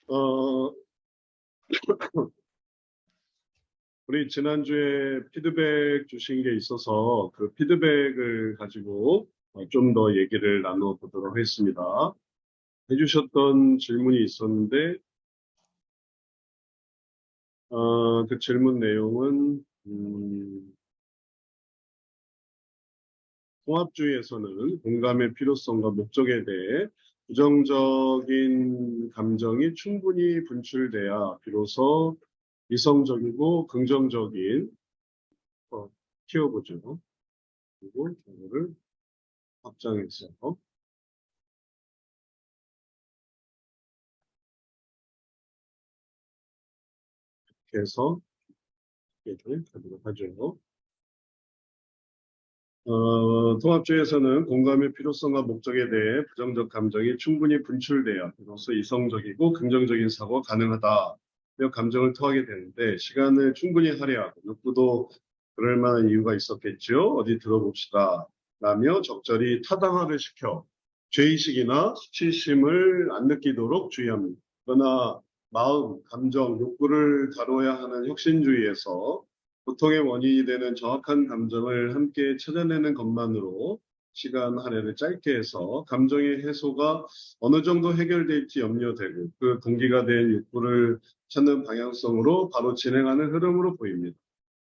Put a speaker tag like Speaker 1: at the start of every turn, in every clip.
Speaker 1: 어, 우리 지난주에 피드백 주신 게 있어서 그 피드백을 가지고 좀 더 얘기를 나눠보도록 하겠습니다. 해주셨던 질문이 있었는데, 그 질문 내용은, 통합주의에서는 공감의 필요성과 목적에 대해 부정적인 감정이 충분히 분출돼야 비로소 이성적이고 긍정적인 키워보죠. 그리고 이거를 확장해서 이렇게 해서 얘기를 하도록 하죠. 통합주의에서는 공감의 필요성과 목적에 대해 부정적 감정이 충분히 분출돼야 비로소 이성적이고 긍정적인 사고가 가능하다. 며 감정을 토하게 되는데 시간을 충분히 할애하고 욕구도 그럴 만한 이유가 있었겠죠. 어디 들어봅시다. 라며 적절히 타당화를 시켜 죄의식이나 수치심을 안 느끼도록 주의합니다. 그러나 마음, 감정, 욕구를 다뤄야 하는 혁신주의에서 고통의 원인이 되는 정확한 감정을 함께 찾아내는 것만으로 시간 할애를 짧게 해서 감정의 해소가 어느 정도 해결될지 염려되고 그 동기가 된 욕구를 찾는 방향성으로 바로 진행하는 흐름으로 보입니다.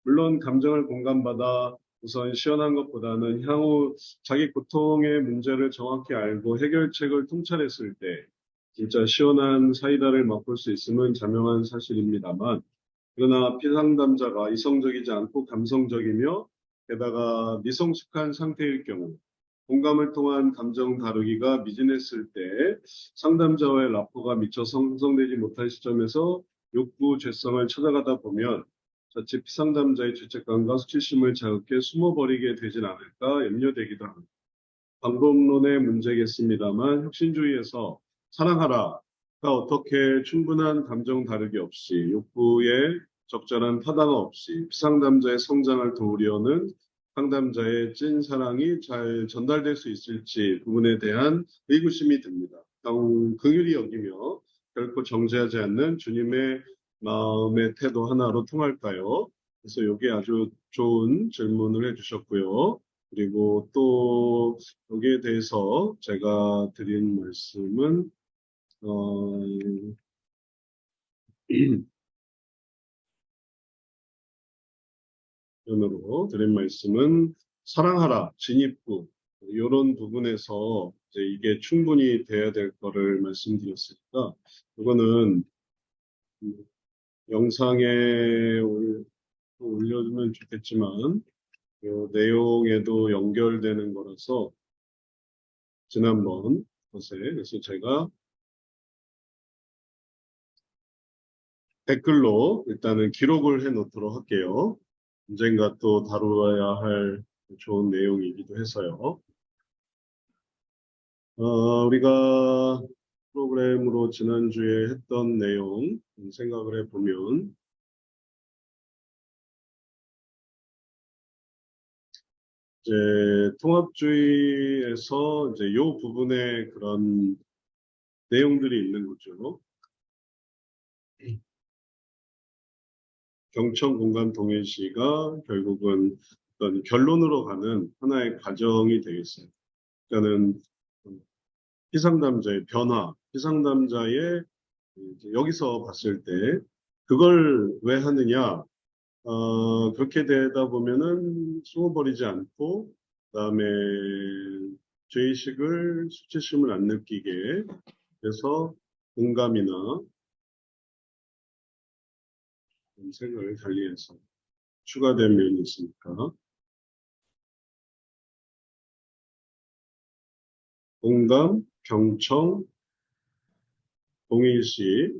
Speaker 1: 물론 감정을 공감받아 우선 시원한 것보다는 향후 자기 고통의 문제를 정확히 알고 해결책을 통찰했을 때 진짜 시원한 사이다를 맛볼 수 있음은 자명한 사실입니다만 그러나 피상담자가 이성적이지 않고 감성적이며 게다가 미성숙한 상태일 경우 공감을 통한 감정 다루기가 미진했을 때 상담자와의 라포가 미처 형성되지 못한 시점에서 욕구, 죄성을 찾아가다 보면 자칫 피상담자의 죄책감과 수치심을 자극해 숨어버리게 되진 않을까 염려되기도 합니다. 방법론의 문제겠습니다만 혁신주의에서 사랑하라가 어떻게 충분한 감정 다루기 없이 욕구에 적절한 타당화 없이 피상담자의 성장을 도우려는 상담자의 찐 사랑이 잘 전달될 수 있을지 부분에 대한 의구심이 듭니다. 긍휼히 여기며 결코 정죄하지 않는 주님의 마음의 태도 하나로 통할까요? 그래서 이게 아주 좋은 질문을 해주셨고요. 그리고 또 여기에 대해서 제가 드린 말씀은 면으로 드린 말씀은 사랑하라, 진입구 이런 부분에서 이제 이게 충분히 돼야 될 거를 말씀드렸으니까 이거는 영상에 올려주면 좋겠지만 이 내용에도 연결되는 거라서 지난번 것에 그래서 제가 댓글로 일단은 기록을 해 놓도록 할게요. 언젠가 또 다루어야 할 좋은 내용이기도 해서요. 우리가 프로그램으로 지난주에 했던 내용 생각을 해보면 이제 통합주의에서 이제 요 부분에 그런 내용들이 있는 거죠. 경청 공간 동일시가 결국은 어떤 결론으로 가는 하나의 과정이 되겠어요. 그러니까는 피상담자의 변화, 피상담자의 여기서 봤을 때 그걸 왜 하느냐? 그렇게 되다 보면은 숨어버리지 않고 그다음에 죄의식을 수치심을 안 느끼게 그래서 공감이나 생각을 달리해서 추가된 면이 있으니까 공감, 경청, 동일시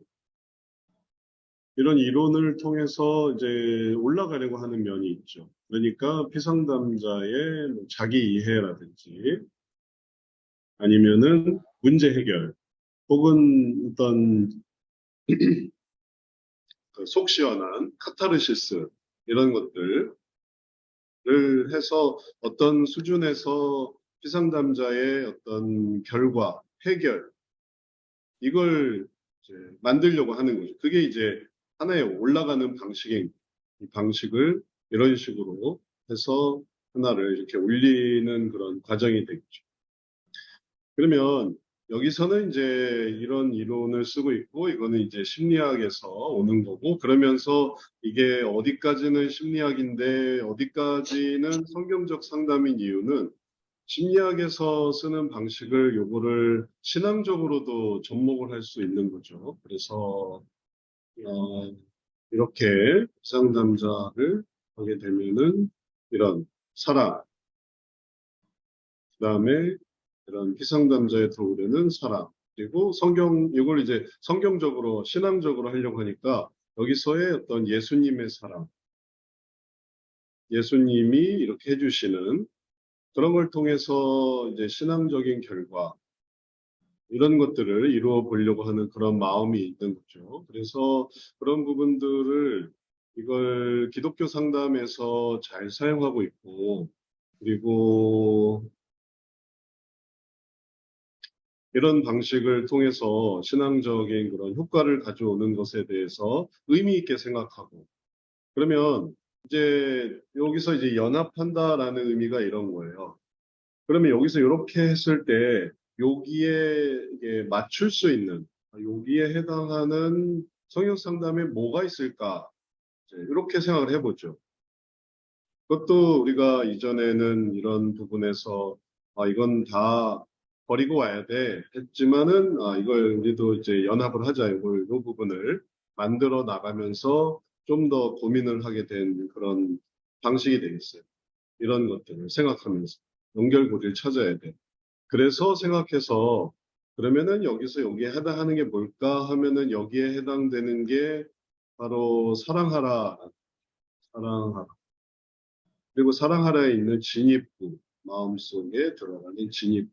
Speaker 1: 이런 이론을 통해서 이제 올라가려고 하는 면이 있죠. 그러니까 피상담자의 뭐 자기 이해라든지 아니면은 문제 해결 혹은 어떤 속 시원한 카타르시스 이런 것들을 해서 어떤 수준에서 피상담자의 어떤 결과, 해결 이걸 이제 만들려고 하는 거죠. 그게 이제 하나의 올라가는 방식인 이 방식을 이런 식으로 해서 하나를 이렇게 올리는 그런 과정이 되겠죠. 그러면 여기서는 이제 이런 이론을 쓰고 있고 이거는 이제 심리학에서 오는 거고 그러면서 이게 어디까지는 심리학인데 어디까지는 성경적 상담인 이유는 심리학에서 쓰는 방식을 요거를 신앙적으로도 접목을 할 수 있는 거죠. 그래서 이렇게 상담자를 하게 되면은 이런 사랑, 그다음에 이런 피상담자에 들어오려는 사랑, 그리고 성경, 이걸 이제 성경적으로, 신앙적으로 하려고 하니까 여기서의 어떤 예수님의 사랑, 예수님이 이렇게 해주시는 그런 걸 통해서 이제 신앙적인 결과, 이런 것들을 이루어 보려고 하는 그런 마음이 있는 거죠. 그래서 그런 부분들을 이걸 기독교 상담에서 잘 사용하고 있고, 그리고 이런 방식을 통해서 신앙적인 그런 효과를 가져오는 것에 대해서 의미 있게 생각하고, 그러면 이제 여기서 이제 연합한다라는 의미가 이런 거예요. 그러면 여기서 이렇게 했을 때 여기에 이게 맞출 수 있는, 여기에 해당하는 성역 상담에 뭐가 있을까? 이제 이렇게 생각을 해보죠. 그것도 우리가 이전에는 이런 부분에서 이건 다 버리고 와야 돼 했지만은 이걸 우리도 이제 연합을 하자 이걸 이 부분을 만들어 나가면서 좀 더 고민을 하게 된 그런 방식이 되겠어요. 이런 것들을 생각하면서 연결고리를 찾아야 돼. 그래서 생각해서 그러면은 여기서 여기에 해당하는 게 뭘까 하면은 여기에 해당되는 게 바로 사랑하라, 사랑하라. 그리고 사랑하라에 있는 진입구, 마음속에 들어가는 진입.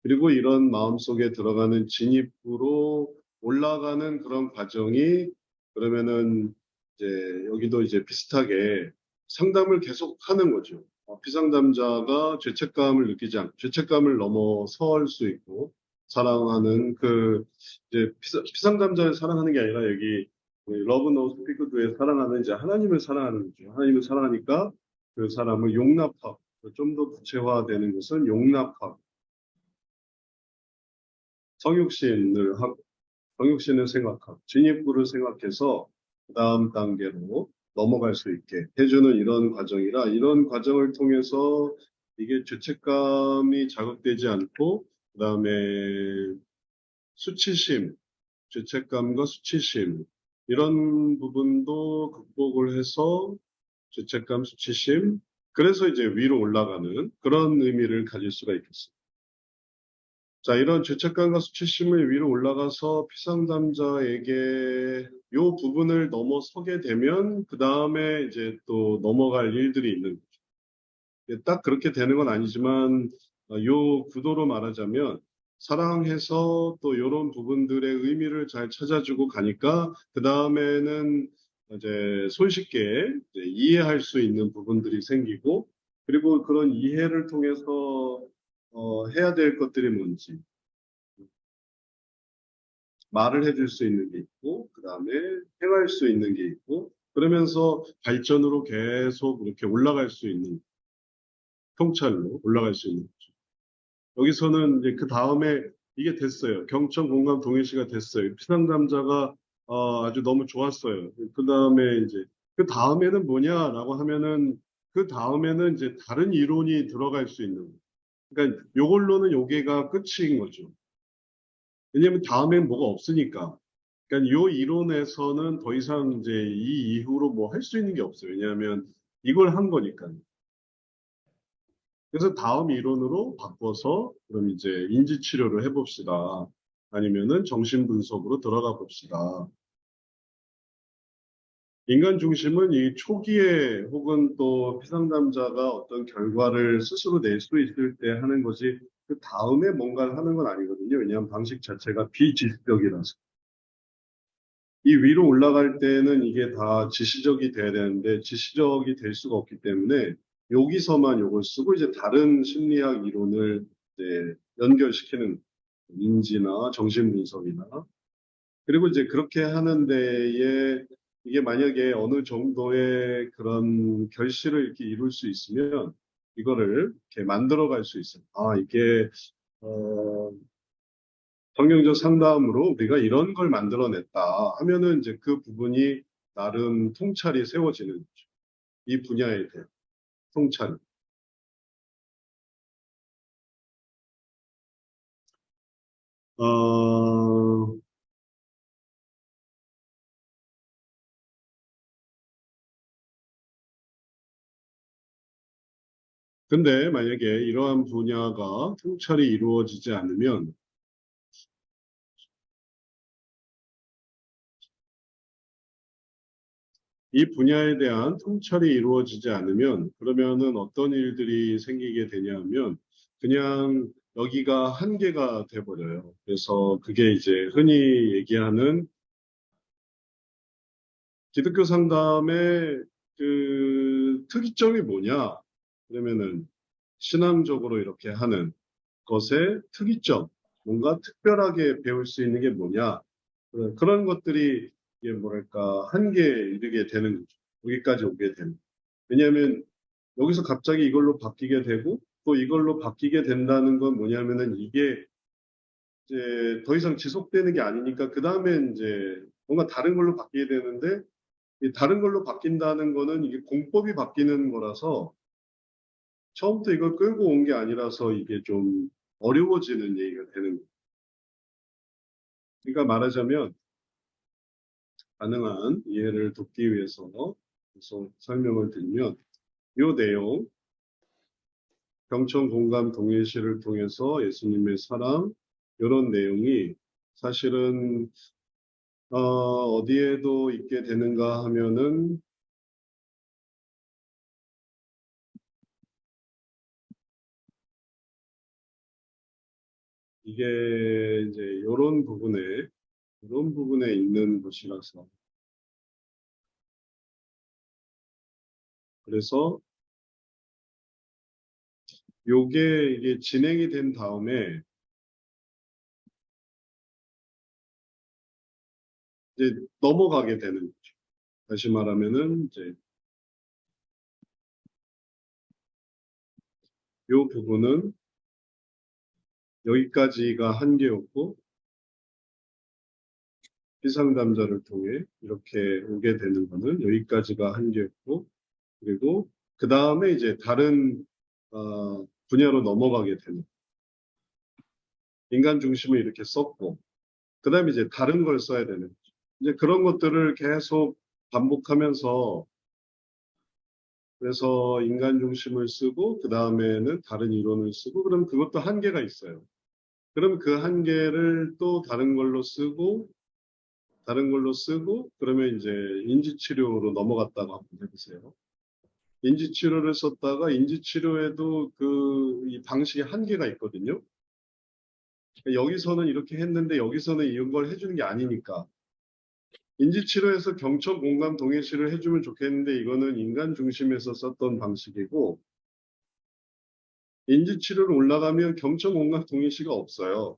Speaker 1: 그리고 이런 마음속에 들어가는 진입구로 올라가는 그런 과정이 그러면은 이제 여기도 이제 비슷하게 상담을 계속 하는 거죠. 피상담자가 죄책감을 느끼지 않고 죄책감을 넘어설 수 있고 사랑하는 그 이제 피상담자를 사랑하는 게 아니라 여기 러브 노 스피크드에 사랑하는 이제 하나님을 사랑하는 거죠. 하나님을 사랑하니까 그 사람을 용납하고 좀 더 구체화되는 것은 용납하고 성육신을 하고 성육신을 생각하고 진입구를 생각해서 그 다음 단계로 넘어갈 수 있게 해주는 이런 과정이라 이런 과정을 통해서 이게 죄책감이 자극되지 않고 그 다음에 수치심, 죄책감과 수치심 이런 부분도 극복을 해서 죄책감, 수치심 그래서 이제 위로 올라가는 그런 의미를 가질 수가 있겠습니다. 자, 이런 죄책감과 수치심을 위로 올라가서 피상담자에게 요 부분을 넘어서게 되면 그 다음에 이제 또 넘어갈 일들이 있는 거죠. 딱 그렇게 되는 건 아니지만 요 구도로 말하자면 사랑해서 또 이런 부분들의 의미를 잘 찾아주고 가니까 그 다음에는 이제 손쉽게 이제 이해할 수 있는 부분들이 생기고 그리고 그런 이해를 통해서 해야 될 것들이 뭔지 말을 해줄 수 있는 게 있고, 그 다음에 행할 수 있는 게 있고, 그러면서 발전으로 계속 이렇게 올라갈 수 있는, 통찰로 올라갈 수 있는 거죠. 여기서는 이제 그 다음에 이게 됐어요. 경청 공감 동일시가 됐어요. 피상담자가 아주 너무 좋았어요. 그 다음에 이제 그 다음에는 뭐냐라고 하면은 그 다음에는 이제 다른 이론이 들어갈 수 있는 거예요. 그러니까 요걸로는 요게가 끝인 거죠. 왜냐면 다음엔 뭐가 없으니까. 그러니까 요 이론에서는 더 이상 이제 이 이후로 뭐 할 수 있는 게 없어요. 왜냐하면 이걸 한 거니까. 그래서 다음 이론으로 바꿔서 그럼 이제 인지 치료를 해봅시다. 아니면은 정신 분석으로 들어가 봅시다. 인간 중심은 이 초기에 혹은 또 피상담자가 어떤 결과를 스스로 낼 수 있을 때 하는 것이 그 다음에 뭔가를 하는 건 아니거든요. 왜냐하면 방식 자체가 비지식적이라서. 이 위로 올라갈 때는 이게 다 지시적이 돼야 되는데 지시적이 될 수가 없기 때문에 여기서만 요걸 쓰고 이제 다른 심리학 이론을 이제 연결시키는 인지나 정신분석이나 그리고 이제 그렇게 하는 데에 이게 만약에 어느 정도의 그런 결실을 이렇게 이룰 수 있으면 이거를 이렇게 만들어 갈 수 있어요. 아, 이게, 어, 성경적 상담으로 우리가 이런 걸 만들어냈다 하면은 이제 그 부분이 나름 통찰이 세워지는 거죠. 이 분야에 대한 통찰. 어, 근데 만약에 이러한 분야가 통찰이 이루어지지 않으면 이 분야에 대한 통찰이 이루어지지 않으면 그러면은 어떤 일들이 생기게 되냐면 그냥 여기가 한계가 돼버려요. 그래서 그게 이제 흔히 얘기하는 기독교 상담의 그 특이점이 뭐냐? 그러면은 신앙적으로 이렇게 하는 것의 특이점, 뭔가 특별하게 배울 수 있는 게 뭐냐? 그런 것들이 이게 뭐랄까 한계에 이르게 되는 거죠. 여기까지 오게 되는. 왜냐하면 여기서 갑자기 이걸로 바뀌게 되고 또 이걸로 바뀌게 된다는 건 뭐냐면은 이게 이제 더 이상 지속되는 게 아니니까 그 다음에 이제 뭔가 다른 걸로 바뀌게 되는데 이 다른 걸로 바뀐다는 거는 이게 공법이 바뀌는 거라서 처음부터 이걸 끌고 온 게 아니라서 이게 좀 어려워지는 얘기가 되는 거예요. 그러니까 말하자면 가능한 이해를 돕기 위해서 계속 설명을 드리면 이 내용 경청 공감 동일시를 통해서 예수님의 사랑 이런 내용이 사실은 어디에도 있게 되는가 하면은 이게 이제 이런 부분에 있는 것이라서 그래서 요게 이게 진행이 된 다음에 이제 넘어가게 되는 거죠. 다시 말하면은 이제 요 부분은 여기까지가 한계였고 피상담자를 통해 이렇게 오게 되는 거는 여기까지가 한계였고 그리고 그 다음에 이제 다른 분야로 넘어가게 되는 인간 중심을 이렇게 썼고 그 다음에 이제 다른 걸 써야 되는 거죠. 이제 그런 것들을 계속 반복하면서 그래서 인간 중심을 쓰고 그 다음에는 다른 이론을 쓰고 그럼 그것도 한계가 있어요. 그럼 그 한계를 또 다른 걸로 쓰고 그러면 이제 인지치료로 넘어갔다고 한번 해보세요. 인지치료를 썼다가 인지치료에도 그 이 방식의 한계가 있거든요. 여기서는 이렇게 했는데 여기서는 이런 걸 해주는 게 아니니까 인지치료에서 경청 공감 동일시를 해주면 좋겠는데 이거는 인간 중심에서 썼던 방식이고 인지치료를 올라가면 경청 공감 동일시가 없어요.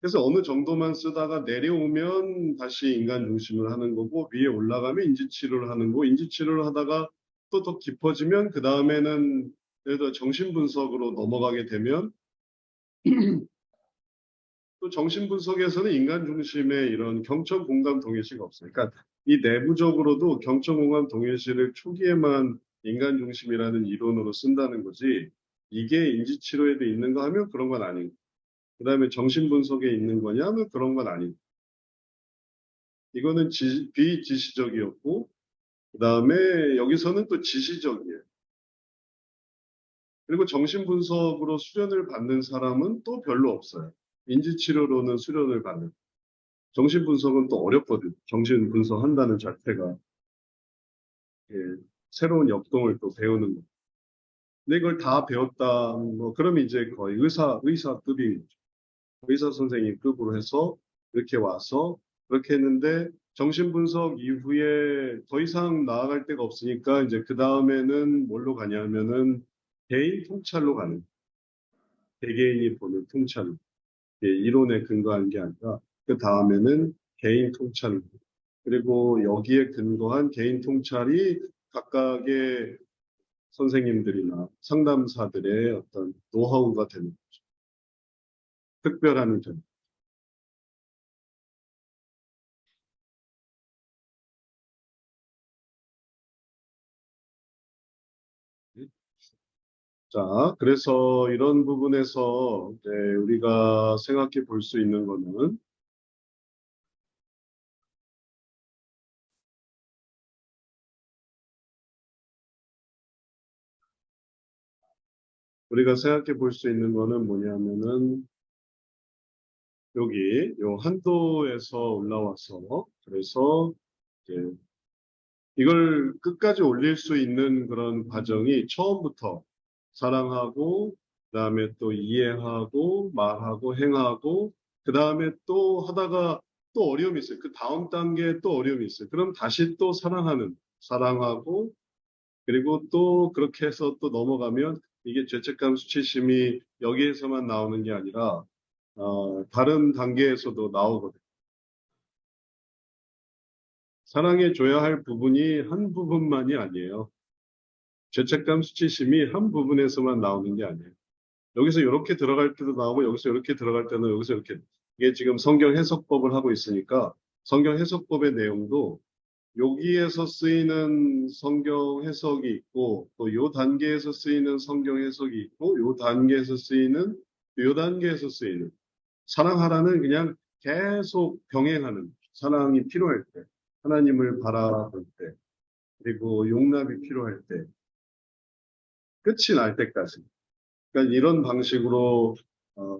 Speaker 1: 그래서 어느 정도만 쓰다가 내려오면 다시 인간 중심을 하는 거고 위에 올라가면 인지치료를 하는 거고 인지치료를 하다가 또 더 깊어지면 그 다음에는 예를 들어 정신분석으로 넘어가게 되면 또 정신분석에서는 인간 중심의 이런 경청 공감 동일시가 없어요. 그러니까 이 내부적으로도 경청 공감 동일시를 초기에만 인간 중심이라는 이론으로 쓴다는 거지 이게 인지치료에도 있는가 하면 그런 건 아니고 그 다음에 정신분석에 있는 거냐 하면 그런 건 아니고 이거는 비지시적이었고 그 다음에 여기서는 또 지시적이에요. 그리고 정신분석으로 수련을 받는 사람은 또 별로 없어요. 인지치료로는 수련을 받는. 정신분석은 또 어렵거든. 정신분석 한다는 자체가 예, 새로운 역동을 또 배우는 거. 근데 이걸 다 배웠다, 뭐 그러면 이제 거의 의사급이 의사 선생님급으로 해서 이렇게 와서 그렇게 했는데 정신분석 이후에 더 이상 나아갈 데가 없으니까 이제 그 다음에는 뭘로 가냐면은 개인 통찰로 가는 개개인이 보는 통찰 이론에 근거한 게 아니라 그 다음에는 개인 통찰, 그리고 여기에 근거한 개인 통찰이 각각의 선생님들이나 상담사들의 어떤 노하우가 되는 거죠. 특별함이 되는 거죠. 자, 그래서 이런 부분에서 이제 우리가 생각해 볼 수 있는 거는 뭐냐면은 여기 요 한도에서 올라와서 그래서 이제 이걸 끝까지 올릴 수 있는 그런 과정이 처음부터 사랑하고 그다음에 또 이해하고 말하고 행하고 그다음에 또 하다가 또 어려움이 있어요. 그 다음 단계에 또 어려움이 있어요. 그럼 다시 또 사랑하고 그리고 또 그렇게 해서 또 넘어가면 이게 죄책감 수치심이 여기에서만 나오는 게 아니라 다른 단계에서도 나오거든요. 사랑해 줘야 할 부분이 한 부분만이 아니에요. 죄책감 수치심이 한 부분에서만 나오는 게 아니에요. 여기서 이렇게 들어갈 때도 나오고 여기서 이렇게 들어갈 때는 여기서 이렇게 이게 지금 성경 해석법을 하고 있으니까 성경 해석법의 내용도 여기에서 쓰이는 성경 해석이 있고 또 요 단계에서 쓰이는 성경 해석이 있고 요 단계에서 쓰이는 사랑하라는 그냥 계속 병행하는 사랑이 필요할 때 하나님을 바라볼 때 그리고 용납이 필요할 때 끝이 날 때까지 그러니까 이런 방식으로 어,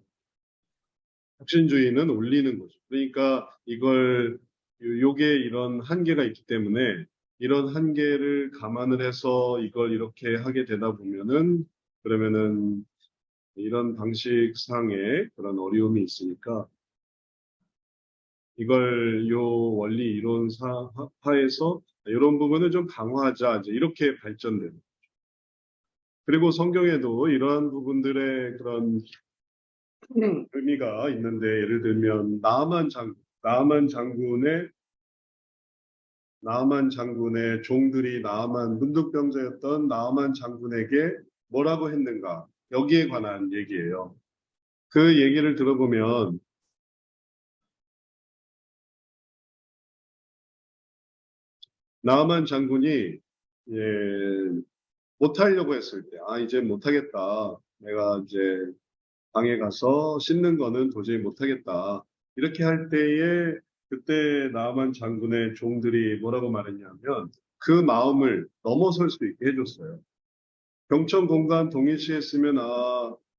Speaker 1: 혁신주의는 올리는 거죠. 그러니까 요게 이런 한계가 있기 때문에 이런 한계를 감안을 해서 이걸 이렇게 하게 되다 보면은 그러면은 이런 방식상의 그런 어려움이 있으니까 이걸 요 원리 이론사에서 이런 부분을 좀 강화하자 이제 이렇게 발전되는. 그리고 성경에도 이러한 부분들의 그런 의미가 있는데 예를 들면 나아만 장군의 종들이 문득병자였던 나아만 장군에게 뭐라고 했는가? 여기에 관한 얘기예요. 그 얘기를 들어보면 나아만 장군이 예, 못하려고 했을 때, 이제 못하겠다. 내가 이제 방에 가서 씻는 거는 도저히 못하겠다. 이렇게 할 때에 그때 나아만 장군의 종들이 뭐라고 말했냐면 그 마음을 넘어설 수 있게 해줬어요. 경청 공간 동일시했으면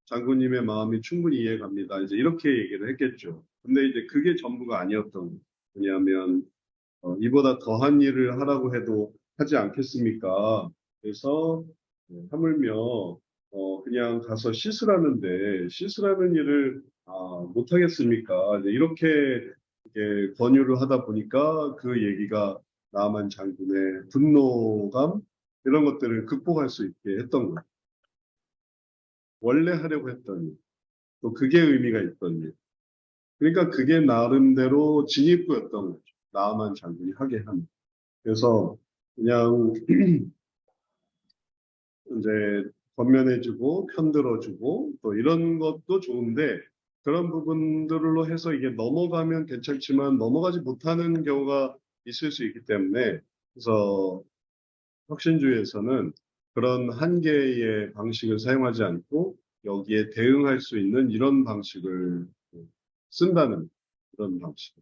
Speaker 1: 장군님의 마음이 충분히 이해갑니다. 이제 이렇게 얘기를 했겠죠. 근데 이제 그게 전부가 아니었던 거예요. 왜냐하면 이보다 더한 일을 하라고 해도 하지 않겠습니까? 그래서 하물며 그냥 가서 씻으라는 일을 못 하겠습니까? 이제 이렇게 권유를 하다 보니까 그 얘기가 나만 장군의 분노감 이런 것들을 극복할 수 있게 했던 거예요. 원래 하려고 했던 일, 또 그게 의미가 있던 일. 그러니까 그게 나름대로 진입구였던 거죠. 나만 장군이 하게 하는. 그래서 그냥 이제 권면해주고 편들어주고 또 이런 것도 좋은데 그런 부분들로 해서 이게 넘어가면 괜찮지만 넘어가지 못하는 경우가 있을 수 있기 때문에 그래서 혁신주의에서는 그런 한계의 방식을 사용하지 않고 여기에 대응할 수 있는 이런 방식을 쓴다는 그런 방식.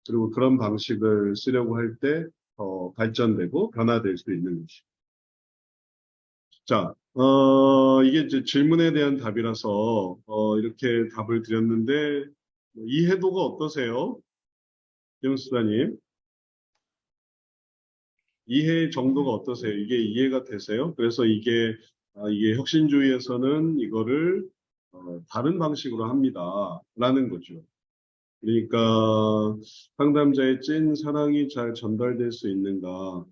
Speaker 1: 그리고 그런 방식을 쓰려고 할 때 더 발전되고 변화될 수 있는 것이. 자, 이게 이제 질문에 대한 답이라서, 이렇게 답을 드렸는데, 이해도가 어떠세요? 김수사님? 이해 정도가 어떠세요? 이게 이해가 되세요? 그래서 이게 혁신주의에서는 이거를, 다른 방식으로 합니다. 라는 거죠. 그러니까, 상담자의 찐 사랑이 잘 전달될 수 있는가?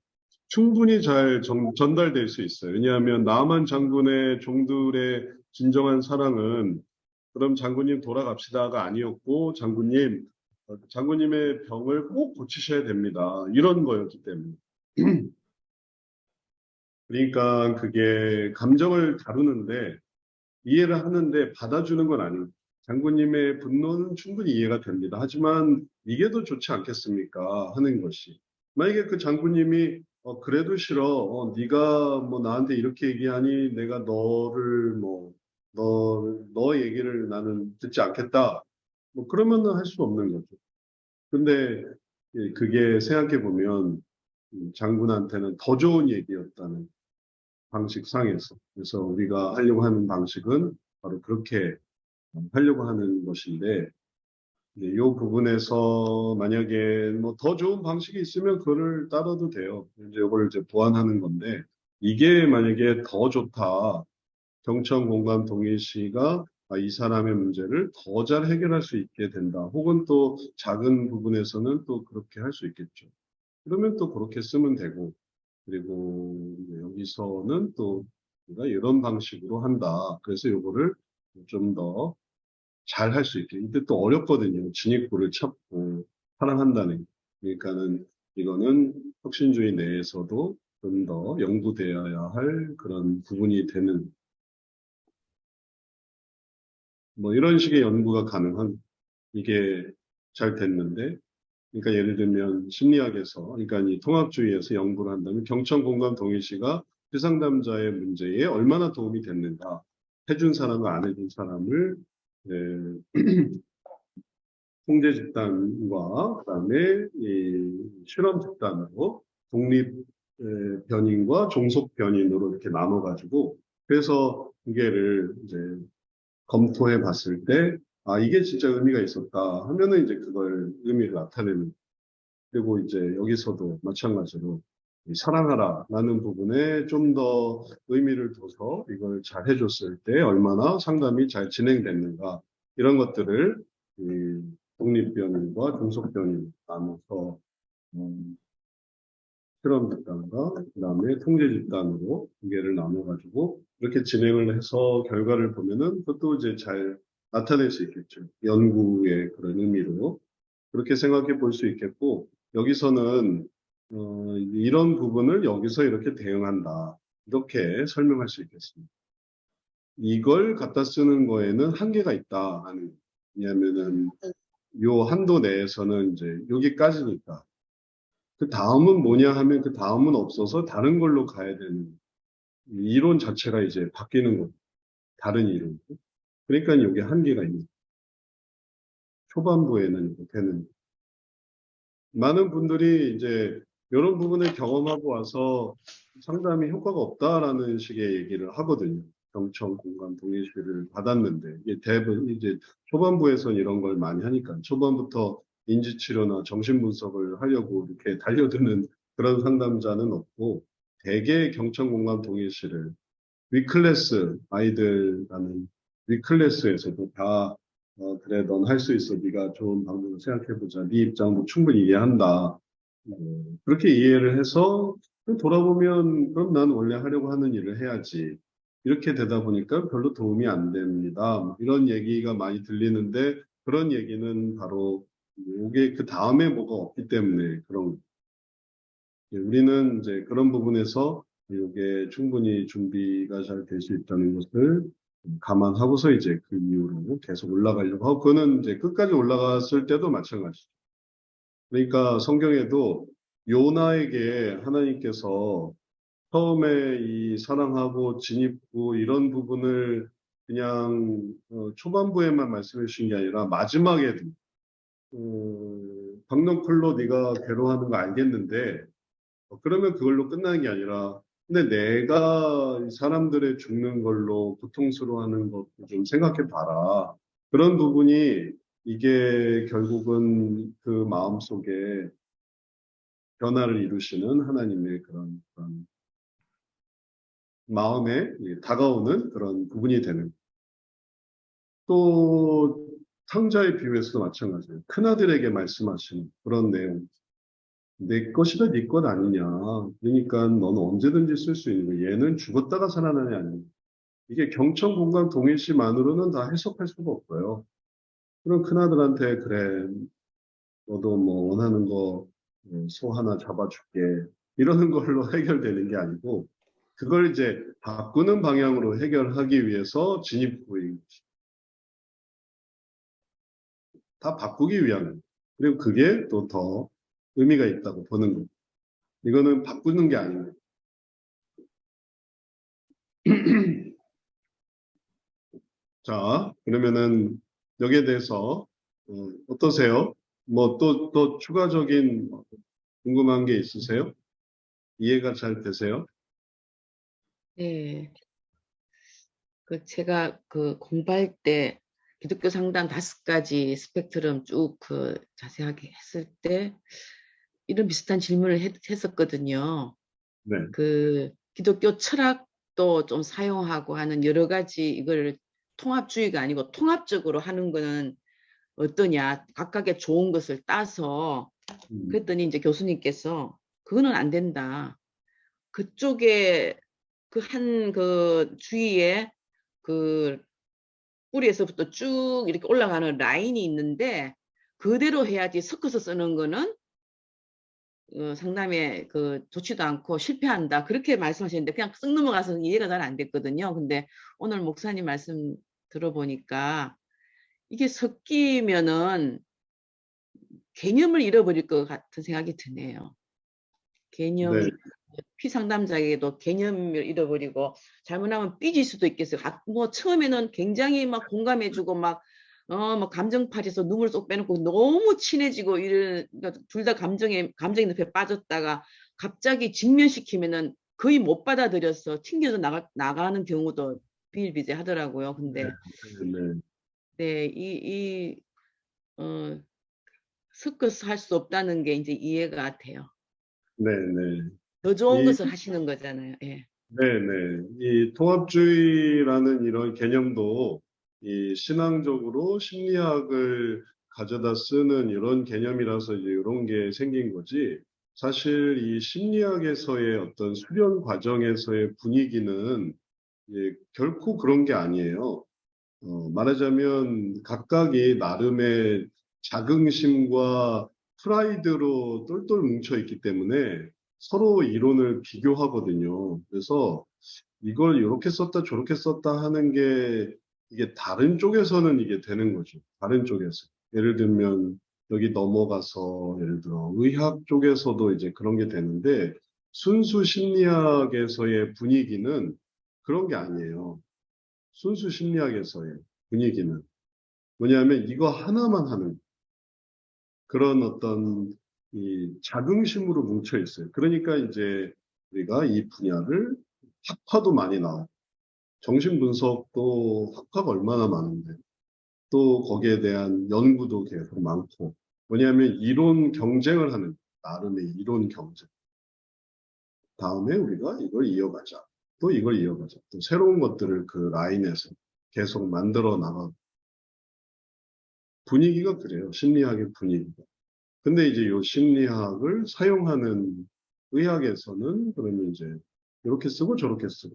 Speaker 1: 충분히 잘 전달될 수 있어요. 왜냐하면 나만 장군의 종들의 진정한 사랑은 그럼 장군님 돌아갑시다가 아니었고 장군님 장군님의 병을 꼭 고치셔야 됩니다. 이런 거였기 때문에. 그러니까 그게 감정을 다루는데 이해를 하는데 받아주는 건 아니에요. 장군님의 분노는 충분히 이해가 됩니다. 하지만 이게 더 좋지 않겠습니까? 하는 것이. 만약에 그 장군님이 그래도 싫어. 네가 뭐 나한테 이렇게 얘기하니 내가 너를 뭐 너 얘기를 나는 듣지 않겠다. 뭐 그러면은 할 수 없는 거죠. 근데 그게 생각해 보면 장군한테는 더 좋은 얘기였다는 방식상에서. 그래서 우리가 하려고 하는 방식은 바로 그렇게 하려고 하는 것인데, 이 부분에서 만약에 뭐 더 좋은 방식이 있으면 그거를 따라도 돼요. 이제 이걸 이제 보완하는 건데, 이게 만약에 더 좋다. 경청 공감 동일 시가 이 사람의 문제를 더 잘 해결할 수 있게 된다. 혹은 또 작은 부분에서는 또 그렇게 할 수 있겠죠. 그러면 또 그렇게 쓰면 되고, 그리고 이제 여기서는 또 우리가 이런 방식으로 한다. 그래서 요거를 좀 더 잘 할 수 있게. 이때 또 어렵거든요. 진입구를 찾고 사랑한다는 게. 그러니까는 이거는 혁신주의 내에서도 좀 더 연구되어야 할 그런 부분이 되는 뭐 이런 식의 연구가 가능한 이게 잘 됐는데 그러니까 예를 들면 심리학에서, 그러니까 이 통합주의에서 연구를 한다면 경청 공감 동일시가 피상담자의 문제에 얼마나 도움이 됐는가, 해준 사람과 안 해준 사람을 통제 집단과 그다음에 이 실험 집단으로 독립 변인과 종속 변인으로 이렇게 나눠가지고 그래서 두 개를 이제 검토해 봤을 때, 이게 진짜 의미가 있었다 하면은 이제 그걸 의미를 나타내는. 그리고 이제 여기서도 마찬가지로 이 사랑하라라는 부분에 좀 더 의미를 둬서 이걸 잘 해줬을 때 얼마나 상담이 잘 진행됐는가 이런 것들을 이 독립변인과 종속변인 나눠서 실험 집단과 그다음에 통제 집단으로 두 개를 나눠가지고 이렇게 진행을 해서 결과를 보면은 그것도 이제 잘 나타낼 수 있겠죠. 연구의 그런 의미로. 그렇게 생각해 볼 수 있겠고, 여기서는, 이런 부분을 여기서 이렇게 대응한다. 이렇게 설명할 수 있겠습니다. 이걸 갖다 쓰는 거에는 한계가 있다 하는, 왜냐면은, 요 한도 내에서는 이제 여기까지니까. 그 다음은 뭐냐 하면 그 다음은 없어서 다른 걸로 가야 되는, 이론 자체가 이제 바뀌는 거죠. 다른 이론. 그러니까 여기 한계가 있는, 초반부에는 되는. 많은 분들이 이제 이런 부분을 경험하고 와서 상담이 효과가 없다라는 식의 얘기를 하거든요. 경청 공감 동의시를 받았는데 이게 대부분 이제 초반부에선 이런 걸 많이 하니까 초반부터 인지치료나 정신분석을 하려고 이렇게 달려드는 그런 상담자는 없고 대개 경청 공감 동의시를 위클래스 아이들라는 위클래스에서도 다 그래 넌 할 수 있어 네가 좋은 방법을 생각해보자 네 입장도 충분히 이해한다 그렇게 이해를 해서 돌아보면 그럼 난 원래 하려고 하는 일을 해야지 이렇게 되다 보니까 별로 도움이 안 됩니다 뭐 이런 얘기가 많이 들리는데 그런 얘기는 바로 이게 그 다음에 뭐가 없기 때문에 그런 우리는 이제 그런 부분에서 이게 충분히 준비가 잘 될 수 있다는 것을 감안하고서 이제 그 이후로 계속 올라가려고 하고, 그거는 이제 끝까지 올라갔을 때도 마찬가지죠. 그러니까 성경에도 요나에게 하나님께서 처음에 이 사랑하고 진입구 이런 부분을 그냥 초반부에만 말씀해 주신 게 아니라 마지막에도 박넝쿨로 네가 괴로워하는 거 알겠는데 그러면 그걸로 끝나는 게 아니라, 근데 내가 이 사람들의 죽는 걸로 고통스러워하는 것도 좀 생각해 봐라. 그런 부분이 이게 결국은 그 마음속에 변화를 이루시는 하나님의 그런 마음에 다가오는 그런 부분이 되는. 또 상자의 비유에서도 마찬가지예요. 큰아들에게 말씀하시는 그런 내용. 내 것이다 네 것 아니냐. 그러니까 너는 언제든지 쓸 수 있는 거. 얘는 죽었다가 살아나냐 아니냐. 이게 경청 공간 동일시만으로는 다 해석할 수가 없어요. 그럼 큰아들한테 그래 너도 뭐 원하는 거 소 하나 잡아줄게. 이러는 걸로 해결되는 게 아니고 그걸 이제 바꾸는 방향으로 해결하기 위해서 진입구인 다 바꾸기 위한 그리고 그게 또 더 의미가 있다고 보는 거예요. 이거는 바꾸는 게 아닙니다. 자, 그러면은 여기에 대해서 어떠세요? 뭐 또 추가적인 궁금한 게 있으세요? 이해가 잘 되세요?
Speaker 2: 네. 제가 공부할 때 기독교 상담 5가지 스펙트럼 쭉 자세하게 했을 때 이런 비슷한 질문을 했었거든요.
Speaker 1: 네,
Speaker 2: 기독교 철학도 좀 사용하고 하는 여러 가지 이걸 통합주의가 아니고 통합적으로 하는 거는 어떠냐. 각각의 좋은 것을 따서 그랬더니 이제 교수님께서 그거는 안 된다. 그쪽에 주위에 그 뿌리에서부터 쭉 이렇게 올라가는 라인이 있는데 그대로 해야지 섞어서 쓰는 거는 상담에 좋지도 않고 실패한다. 그렇게 말씀하시는데 그냥 쓱 넘어가서 이해가 잘 안 됐거든요. 근데 오늘 목사님 말씀 들어보니까 이게 섞이면은 개념을 잃어버릴 것 같은 생각이 드네요.
Speaker 1: 네,
Speaker 2: 개념이 피상담자에게도 개념을 잃어버리고 잘못하면 삐질 수도 있겠어요. 뭐 처음에는 굉장히 막 공감해주고 막 감정파리에서 눈물 쏙 빼놓고 너무 친해지고 그러니까 둘 다 감정의 늪에 빠졌다가 갑자기 직면시키면은 거의 못 받아들여서 튕겨서 나가는 경우도 비일비재하더라고요. 근데
Speaker 1: 네,
Speaker 2: 네, 어, 섞어서 할 수 없다는 게 이제 이해가 돼요.
Speaker 1: 네, 네.
Speaker 2: 더 좋은
Speaker 1: 이,
Speaker 2: 것을 하시는 거잖아요. 예.
Speaker 1: 네, 네. 이 통합주의라는 이런 개념도 이 신앙적으로 심리학을 가져다 쓰는 이런 개념이라서 이제 이런 게 생긴 거지. 사실 이 심리학에서의 어떤 수련 과정에서의 분위기는 결코 그런 게 아니에요. 말하자면 각각이 나름의 자긍심과 프라이드로 똘똘 뭉쳐 있기 때문에 서로 이론을 비교하거든요. 그래서 이걸 이렇게 썼다 저렇게 썼다 하는 게 이게 다른 쪽에서는 이게 되는 거죠. 다른 쪽에서. 예를 들면 여기 넘어가서 예를 들어 의학 쪽에서도 이제 그런 게 되는데 순수 심리학에서의 분위기는 그런 게 아니에요. 순수 심리학에서의 분위기는 뭐냐면 이거 하나만 하는 그런 어떤 이 자긍심으로 뭉쳐 있어요. 그러니까 이제 우리가 이 분야를 학파도 많이 나와. 정신분석도 학파가 얼마나 많은데 또 거기에 대한 연구도 계속 많고 뭐냐면 이론 경쟁을 하는 나름의 이론 경쟁. 다음에 우리가 이걸 이어가자. 또 이걸 이어가자. 또 새로운 것들을 그 라인에서 계속 만들어 나가 분위기가 그래요. 심리학의 분위기가. 근데 이제 요 심리학을 사용하는 의학에서는 그러면 이제 이렇게 쓰고 저렇게 쓰고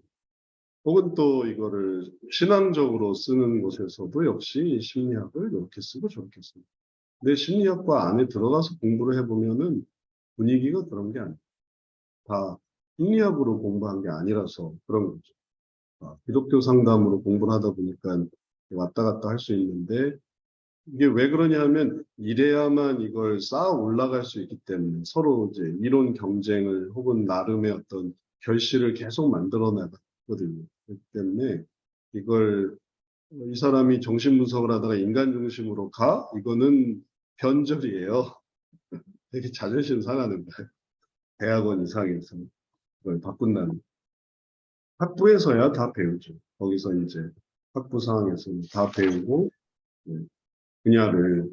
Speaker 1: 혹은 또 이거를 신앙적으로 쓰는 곳에서도 역시 심리학을 이렇게 쓰고 저렇게 쓰고 근데 심리학과 안에 들어가서 공부를 해보면은 분위기가 그런 게 아니에요. 다 심리학으로 공부한 게 아니라서 그런 거죠. 기독교 상담으로 공부를 하다 보니까 왔다 갔다 할 수 있는데 이게 왜 그러냐면 이래야만 이걸 쌓아 올라갈 수 있기 때문에 서로 이제 이론 경쟁을 혹은 나름의 어떤 결실을 계속 만들어 나가거든요. 그렇기 때문에 이걸 이 사람이 정신분석을 하다가 인간 중심으로 가? 이거는 변절이에요. 되게 자존심 상하는 거예요. 대학원 이상에서 그걸 바꾼다는. 학부에서야 다 배우죠. 거기서 이제 학부 상황에서는 다 배우고 네, 분야를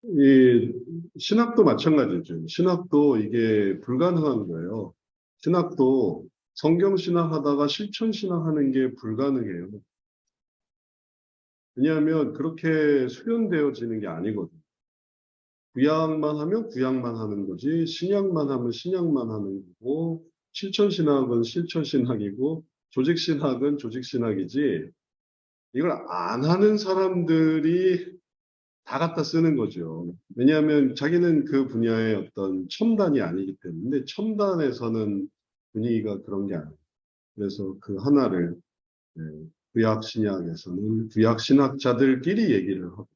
Speaker 1: 이 신학도 마찬가지죠. 신학도 이게 불가능한 거예요. 신학도 성경 신학 하다가 실천 신학 하는 게 불가능해요. 왜냐하면 그렇게 수련되어지는 게 아니거든요. 구약만 하면 구약만 하는 거지, 신약만 하면 신약만 하는 거고, 실천 신학은 실천 신학이고, 조직 신학은 조직 신학이지, 이걸 안 하는 사람들이 다 갖다 쓰는 거죠. 왜냐하면 자기는 그 분야의 어떤 첨단이 아니기 때문에 첨단에서는 분위기가 그런 게 아니에요. 그래서 그 하나를 네, 구약 신약에서는 구약 신학자들끼리 얘기를 하고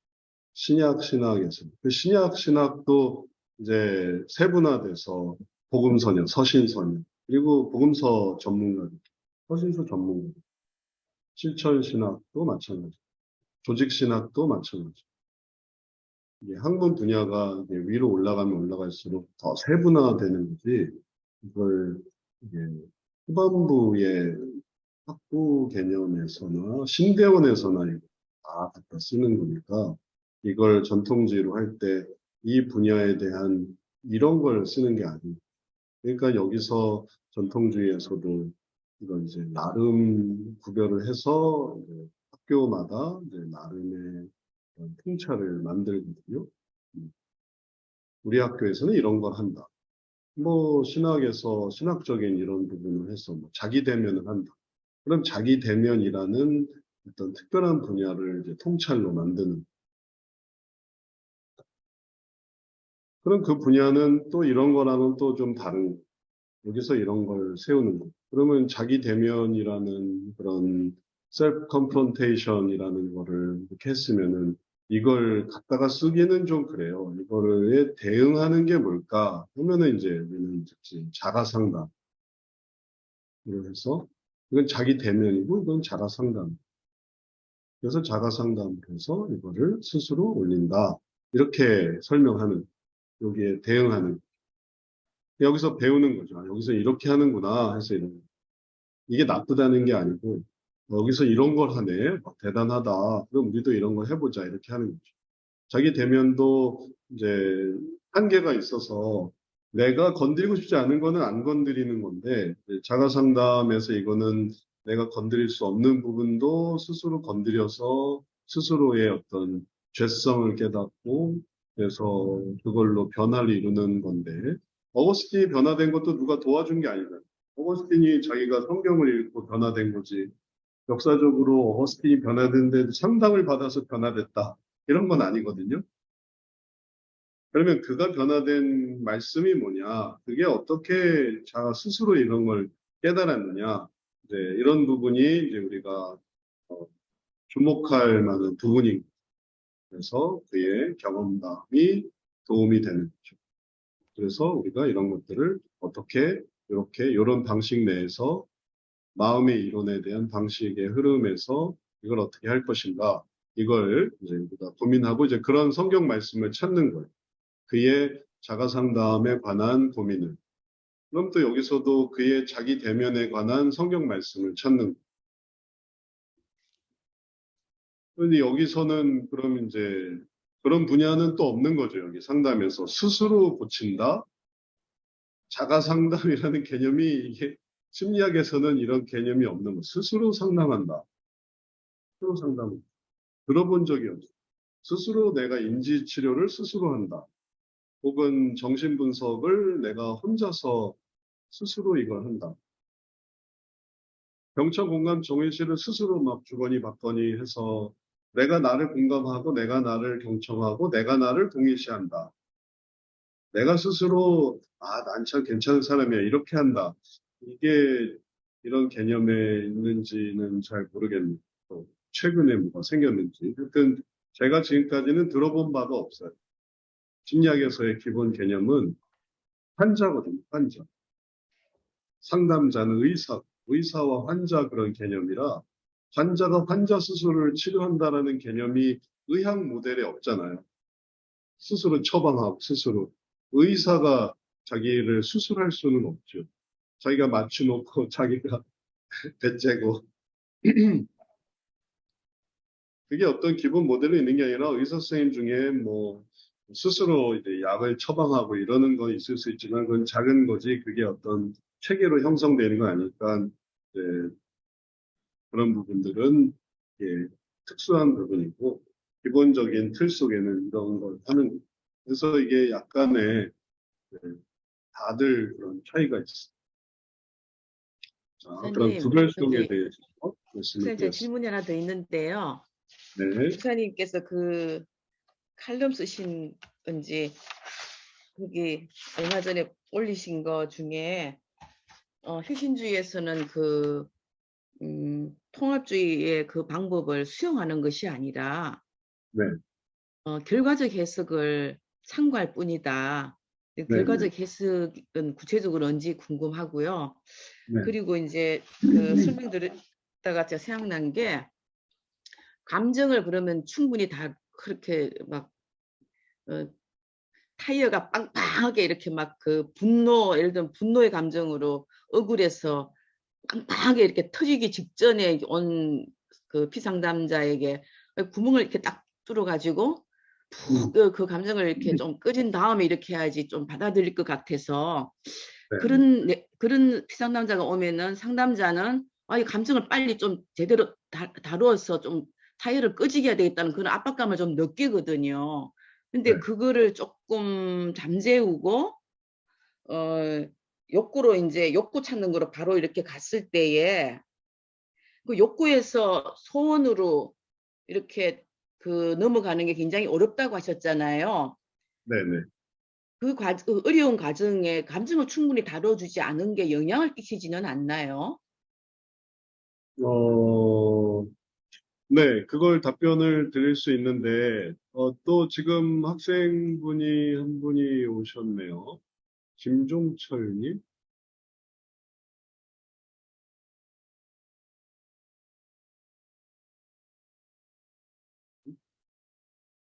Speaker 1: 신약 신학에서 그 신약 신학도 이제 세분화돼서 복음서냐, 서신서냐, 그리고 복음서 전문가들, 서신서 전문가들, 실천 신학도 마찬가지, 조직 신학도 마찬가지. 이게 학문 분야가 이제 위로 올라가면 올라갈수록 더 세분화되는 거지. 이걸 이게 후반부의 학부 개념에서나 신대원에서나 이거 다 갖다 쓰는 거니까 이걸 전통주의로 할 때 이 분야에 대한 이런 걸 쓰는 게 아니에요. 그러니까 여기서 전통주의에서도 이걸 이제 나름 구별을 해서 이제 학교마다 이제 나름의 그런 통찰을 만들거든요. 우리 학교에서는 이런 걸 한다. 뭐 신학에서 신학적인 이런 부분을 해서 뭐 자기 대면을 한다. 그럼 자기 대면이라는 어떤 특별한 분야를 이제 통찰로 만드는. 그럼 그 분야는 또 이런 거랑은 또 좀 다른, 여기서 이런 걸 세우는 거. 그러면 자기 대면이라는 그런 셀프 컨프런테이션이라는 거를 이렇게 했으면은 이걸 갖다가 쓰기는 좀 그래요. 이거를 대응하는 게 뭘까 하면은 이제 우리는 이제 자가 상담. 그래서 이건 자기 대면이고 이건 자가 상담. 그래서 자가 상담을 해서 이거를 스스로 올린다. 이렇게 설명하는, 여기에 대응하는. 여기서 배우는 거죠. 아, 여기서 이렇게 하는구나 해서 이게 나쁘다는 게 아니고 여기서 이런 걸 하네. 대단하다. 그럼 우리도 이런 걸 해보자. 이렇게 하는 거죠. 자기 대면도 이제 한계가 있어서 내가 건드리고 싶지 않은 거는 안 건드리는 건데 자가 상담에서 이거는 내가 건드릴 수 없는 부분도 스스로 건드려서 스스로의 어떤 죄성을 깨닫고 그래서 그걸로 변화를 이루는 건데 어거스틴이 변화된 것도 누가 도와준 게 아니잖아요. 어거스틴이 자기가 성경을 읽고 변화된 거지. 역사적으로 어거스틴이 변화됐는데 상담을 받아서 변화됐다. 이런 건 아니거든요. 그러면 그가 변화된 말씀이 뭐냐? 그게 어떻게 자가 스스로 이런 걸 깨달았느냐? 이제 이런 부분이 이제 우리가 어, 주목할 만한 부분인 그래서 그의 경험담이 도움이 되는 거죠. 그래서 우리가 이런 것들을 어떻게 이렇게 이런 방식 내에서 마음의 이론에 대한 방식의 흐름에서 이걸 어떻게 할 것인가 이걸 이제 우리가 고민하고 이제 그런 성경 말씀을 찾는 거예요. 그의 자가 상담에 관한 고민을. 그럼 또 여기서도 그의 자기 대면에 관한 성경 말씀을 찾는 거예요. 그런데 여기서는 그럼 이제 그런 분야는 또 없는 거죠. 여기 상담에서 스스로 고친다. 자가 상담이라는 개념이 이게 심리학에서는 이런 개념이 없는 거. 스스로 상담한다. 스스로 상담. 들어본 적이 없어요. 스스로 내가 인지 치료를 스스로 한다. 혹은 정신 분석을 내가 혼자서 스스로 이걸 한다. 병차 공감 정의실을 스스로 막 주거니 받거니 해서 내가 나를 공감하고 내가 나를 경청하고 내가 나를 동일시한다. 내가 스스로 난 참 괜찮은 사람이야 이렇게 한다. 이게 이런 개념에 있는지는 잘 모르겠네요. 또 최근에 뭐가 생겼는지. 하여튼 제가 지금까지는 들어본 바가 없어요. 심리학에서의 기본 개념은 환자거든요. 환자. 상담자는 의사와 환자 그런 개념이라 환자가 환자 스스로를 치료한다라는 개념이 의학 모델에 없잖아요. 스스로 처방하고 스스로. 의사가 자기를 수술할 수는 없죠. 자기가 맞춰놓고 자기가 배째고 그게 어떤 기본 모델이 있는 게 아니라 의사 선생님 중에 뭐 스스로 이제 약을 처방하고 이러는 건 있을 수 있지만 그건 작은 거지 그게 어떤 체계로 형성되는 거 아니까 이제 그런 부분들은 예, 특수한 부분이고 기본적인 틀 속에는 이런 걸 하는 거예요. 그래서 이게 약간의 예, 다들 그런 차이가 있어요. 자, 그런
Speaker 2: 목사님,
Speaker 1: 구별성에
Speaker 2: 저기,
Speaker 1: 대해서 말씀을
Speaker 2: 목사님, 제가
Speaker 1: 드렸습니다.
Speaker 2: 질문이 하나 더 있는데요.
Speaker 1: 네,
Speaker 2: 목사님께서 칼럼 쓰신 건지 거기 얼마 전에 올리신 거 중에 혁신주의에서는 통합주의의 그 방법을 수용하는 것이 아니라
Speaker 1: 네,
Speaker 2: 결과적 해석을 참고할 뿐이다.
Speaker 1: 네, 네,
Speaker 2: 결과적 해석은 구체적으로 뭔지 궁금하고요.
Speaker 1: 네,
Speaker 2: 그리고 이제 그 설명 들었다가 제가 생각난 게 감정을 그러면 충분히 다 그렇게 막 어, 타이어가 빵빵하게 이렇게 막 그 분노, 예를 들면 분노의 감정으로 억울해서 빵빵하게 이렇게 터지기 직전에 온 그 피상담자에게 구멍을 이렇게 딱 뚫어가지고 푹
Speaker 1: 음,
Speaker 2: 그 감정을 이렇게 좀 끓인 다음에 이렇게 해야지 좀 받아들일 것 같아서
Speaker 1: 네,
Speaker 2: 그런 피상담자가 오면은 상담자는 이 감정을 빨리 좀 제대로 다루어서 좀 타이어를 끄지게 해야 되겠다는 그런 압박감을 좀 느끼거든요.
Speaker 1: 네,
Speaker 2: 근데 그거를 조금 잠재우고 어, 욕구로 이제 욕구 찾는 거로 바로 이렇게 갔을 때에 그 욕구에서 소원으로 이렇게 그 넘어가는 게 굉장히 어렵다고 하셨잖아요.
Speaker 1: 네, 네.
Speaker 2: 그 어려운 과정에 감정을 충분히 다뤄주지 않은 게 영향을 끼치지는 않나요?
Speaker 1: 어, 네, 그걸 답변을 드릴 수 있는데, 또 지금 학생분이 한 분이 오셨네요. 김종철님?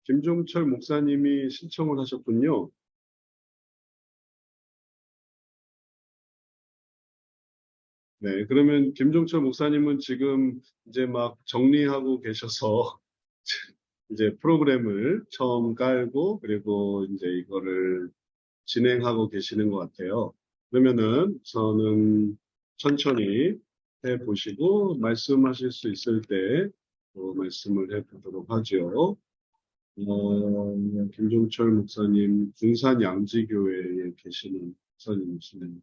Speaker 1: 김종철 목사님이 신청을 하셨군요. 네, 그러면 김종철 목사님은 지금 이제 막 정리하고 계셔서 이제 프로그램을 처음 깔고 그리고 이제 이거를 진행하고 계시는 것 같아요. 그러면은 저는 천천히 해 보시고 말씀하실 수 있을 때 말씀을 해 보도록 하죠. 김종철 목사님, 군산 양지교회에 계시는 목사님이시네요.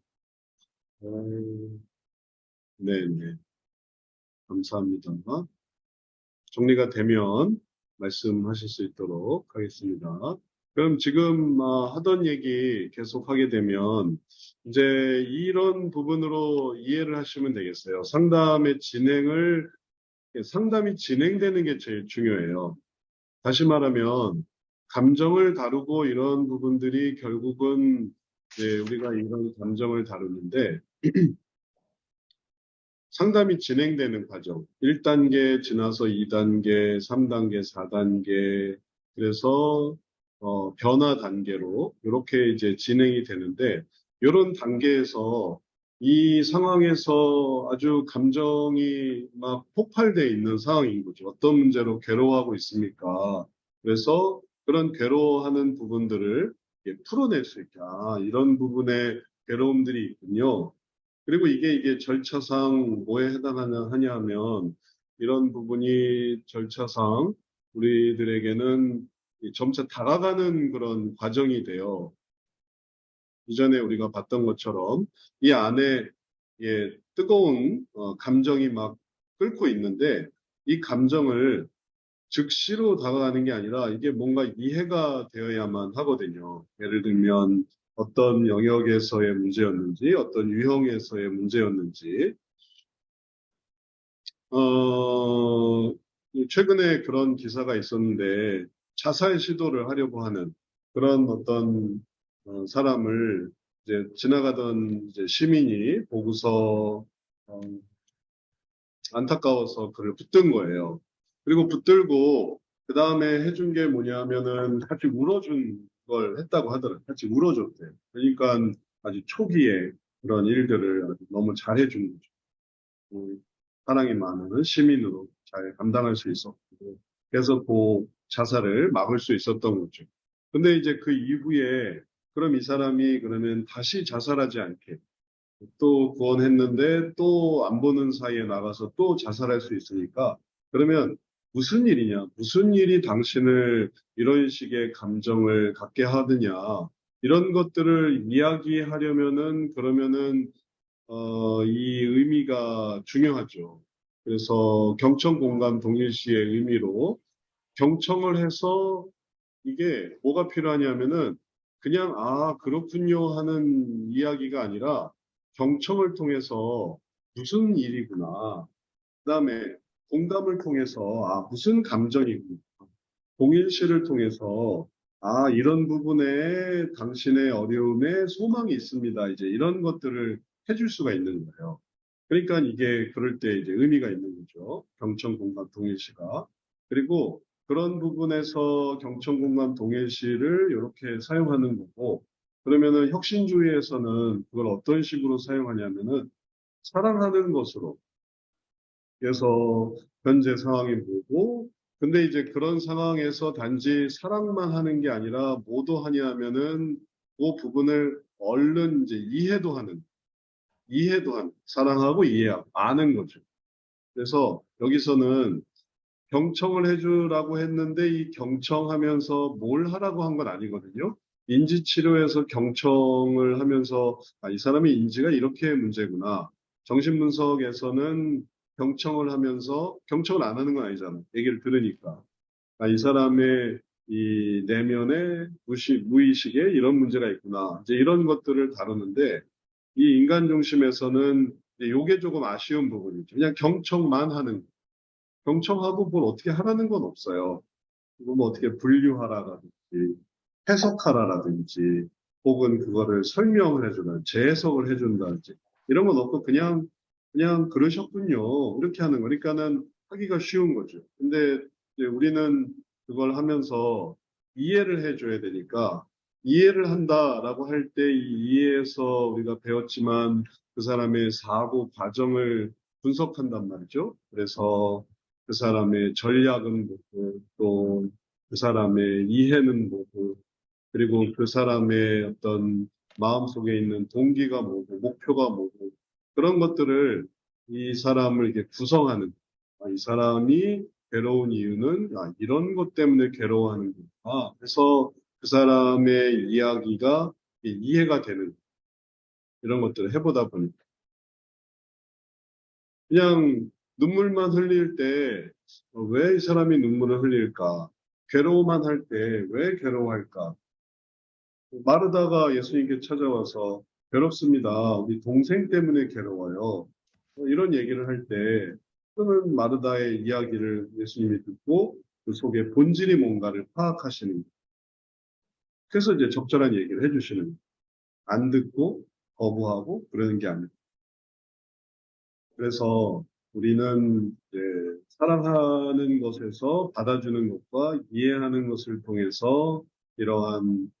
Speaker 1: 어, 네네. 감사합니다. 정리가 되면 말씀하실 수 있도록 하겠습니다. 그럼 지금 하던 얘기 계속 하게 되면 이제 이런 부분으로 이해를 하시면 되겠어요. 상담이 진행되는 게 제일 중요해요. 다시 말하면 감정을 다루고 이런 부분들이 결국은 이제 우리가 이런 감정을 다루는데 상담이 진행되는 과정. 1단계 지나서 2단계, 3단계, 4단계, 그래서 변화 단계로 이렇게 이제 진행이 되는데 이런 단계에서 이 상황에서 아주 감정이 막 폭발돼 있는 상황인 거죠. 어떤 문제로 괴로워하고 있습니까? 그래서 그런 괴로워하는 부분들을 풀어낼 수 있다. 이런 부분에 괴로움들이 있군요. 그리고 이게 절차상 뭐에 해당하냐 하면 이런 부분이 절차상 우리들에게는 점차 다가가는 그런 과정이 돼요. 이전에 우리가 봤던 것처럼 이 안에 뜨거운 감정이 막 끓고 있는데 이 감정을 즉시로 다가가는 게 아니라 이게 뭔가 이해가 되어야만 하거든요. 예를 들면 어떤 영역에서의 문제였는지, 어떤 유형에서의 문제였는지, 어, 최근에 그런 기사가 있었는데 자살 시도를 하려고 하는 그런 어떤 사람을 이제 지나가던 이제 시민이 보고서 어, 안타까워서 그를 붙든 거예요. 그리고 붙들고 그 다음에 해준 게 뭐냐면은 같이 울어준 걸 했다고 하더라고요. 같이 울어줬대요. 그러니까 아주 초기에 그런 일들을 아주 너무 잘해준 거죠. 사랑이 많은 시민으로 잘 감당할 수 있었고, 그래서 그 자살을 막을 수 있었던 거죠. 근데 이제 그 이후에 그럼 이 사람이 그러면 다시 자살하지 않게 또 구원했는데 또 안 보는 사이에 나가서 또 자살할 수 있으니까 그러면 무슨 일이냐? 무슨 일이 당신을 이런 식의 감정을 갖게 하느냐? 이런 것들을 이야기하려면은 그러면은 이 의미가 중요하죠. 그래서 경청 공감 동일시의 의미로 경청을 해서 이게 뭐가 필요하냐면은 그냥 아, 그렇군요 하는 이야기가 아니라 경청을 통해서 무슨 일이구나. 그다음에 공감을 통해서 아, 무슨 감정이구나. 동일시를 통해서 아, 이런 부분에 당신의 어려움에 소망이 있습니다. 이제 이런 것들을 해줄 수가 있는 거예요. 그러니까 이게 그럴 때 이제 의미가 있는 거죠. 경청, 공감, 동일시가. 그리고 그런 부분에서 경청, 공감, 동일시를 이렇게 사용하는 거고, 그러면은 혁신주의에서는 그걸 어떤 식으로 사용하냐면은 사랑하는 것으로. 그래서 현재 상황이 뭐고, 근데 이제 그런 상황에서 단지 사랑만 하는 게 아니라 뭐도 하냐면은 그 부분을 얼른 이제 이해도 하는, 사랑하고 이해하고 아는 거죠. 그래서 여기서는 경청을 해주라고 했는데 이 경청하면서 뭘 하라고 한 건 아니거든요. 인지치료에서 경청을 하면서 아, 이 사람의 인지가 이렇게 문제구나. 정신분석에서는 경청을 하면서 경청을 안 하는 건 아니잖아요. 얘기를 들으니까. 아, 이 사람의 이 내면의 무의식에 이런 문제가 있구나. 이제 이런 것들을 다루는데 이 인간 중심에서는 이게 조금 아쉬운 부분이죠. 그냥 경청만 하는 경청하고 뭘 어떻게 하라는 건 없어요. 뭐 어떻게 분류하라라든지 해석하라라든지 혹은 그거를 설명을 해주는 재해석을 해준다든지 이런 건 없고 그냥 그러셨군요. 이렇게 하는 거니까는 하기가 쉬운 거죠. 근데 이제 우리는 그걸 하면서 이해를 해줘야 되니까 이해를 한다라고 할 때 이 이해에서 우리가 배웠지만 그 사람의 사고 과정을 분석한단 말이죠. 그래서 그 사람의 전략은 뭐고 또 그 사람의 이해는 뭐고 그리고 그 사람의 어떤 마음속에 있는 동기가 뭐고 목표가 뭐고 그런 것들을 이 사람을 이렇게 구성하는 아, 이 사람이 괴로운 이유는 아, 이런 것 때문에 괴로워하는구나. 그래서 그 사람의 이야기가 이해가 되는 이런 것들을 해보다 보니까 그냥 눈물만 흘릴 때 왜 이 사람이 눈물을 흘릴까? 괴로워만 할 때 왜 괴로워할까? 마르다가 예수님께 찾아와서 괴롭습니다. 우리 동생 때문에 괴로워요. 이런 얘기를 할 때, 그러면 마르다의 이야기를 예수님이 듣고 그 속에 본질이 뭔가를 파악하시는 거예요. 그래서 이제 적절한 얘기를 해주시는 거예요. 안 듣고 거부하고 그러는 게 아니고. 그래서 우리는 이제 사랑하는 것에서 받아주는 것과 이해하는 것을 통해서 이러한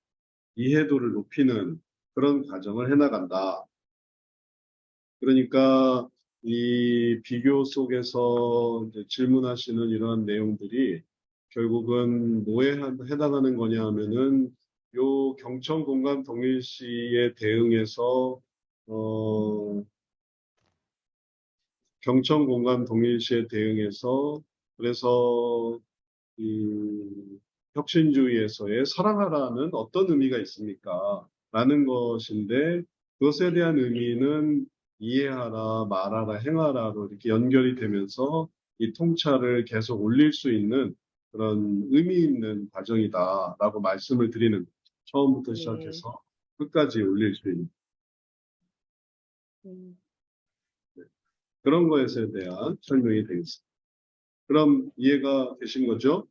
Speaker 1: 이해도를 높이는 그런 과정을 해나간다. 그러니까 이 비교 속에서 이제 질문하시는 이러한 내용들이 결국은 뭐에 해당하는 거냐 하면은 요 경청 공간 동일시에 대응해서 어 경청 공간 동일시에 대응해서 그래서 이 혁신주의에서의 사랑하라는 어떤 의미가 있습니까? 라는 것인데 그것에 대한 의미는 이해하라, 말하라, 행하라로 이렇게 연결이 되면서 이 통찰을 계속 올릴 수 있는 그런 의미 있는 과정이다라고 말씀을 드리는 거죠. 처음부터
Speaker 2: 네.
Speaker 1: 시작해서 끝까지 올릴 수 있는
Speaker 2: 음,
Speaker 1: 그런 것에 대한 설명이 되겠습니다. 그럼 이해가 되신 거죠?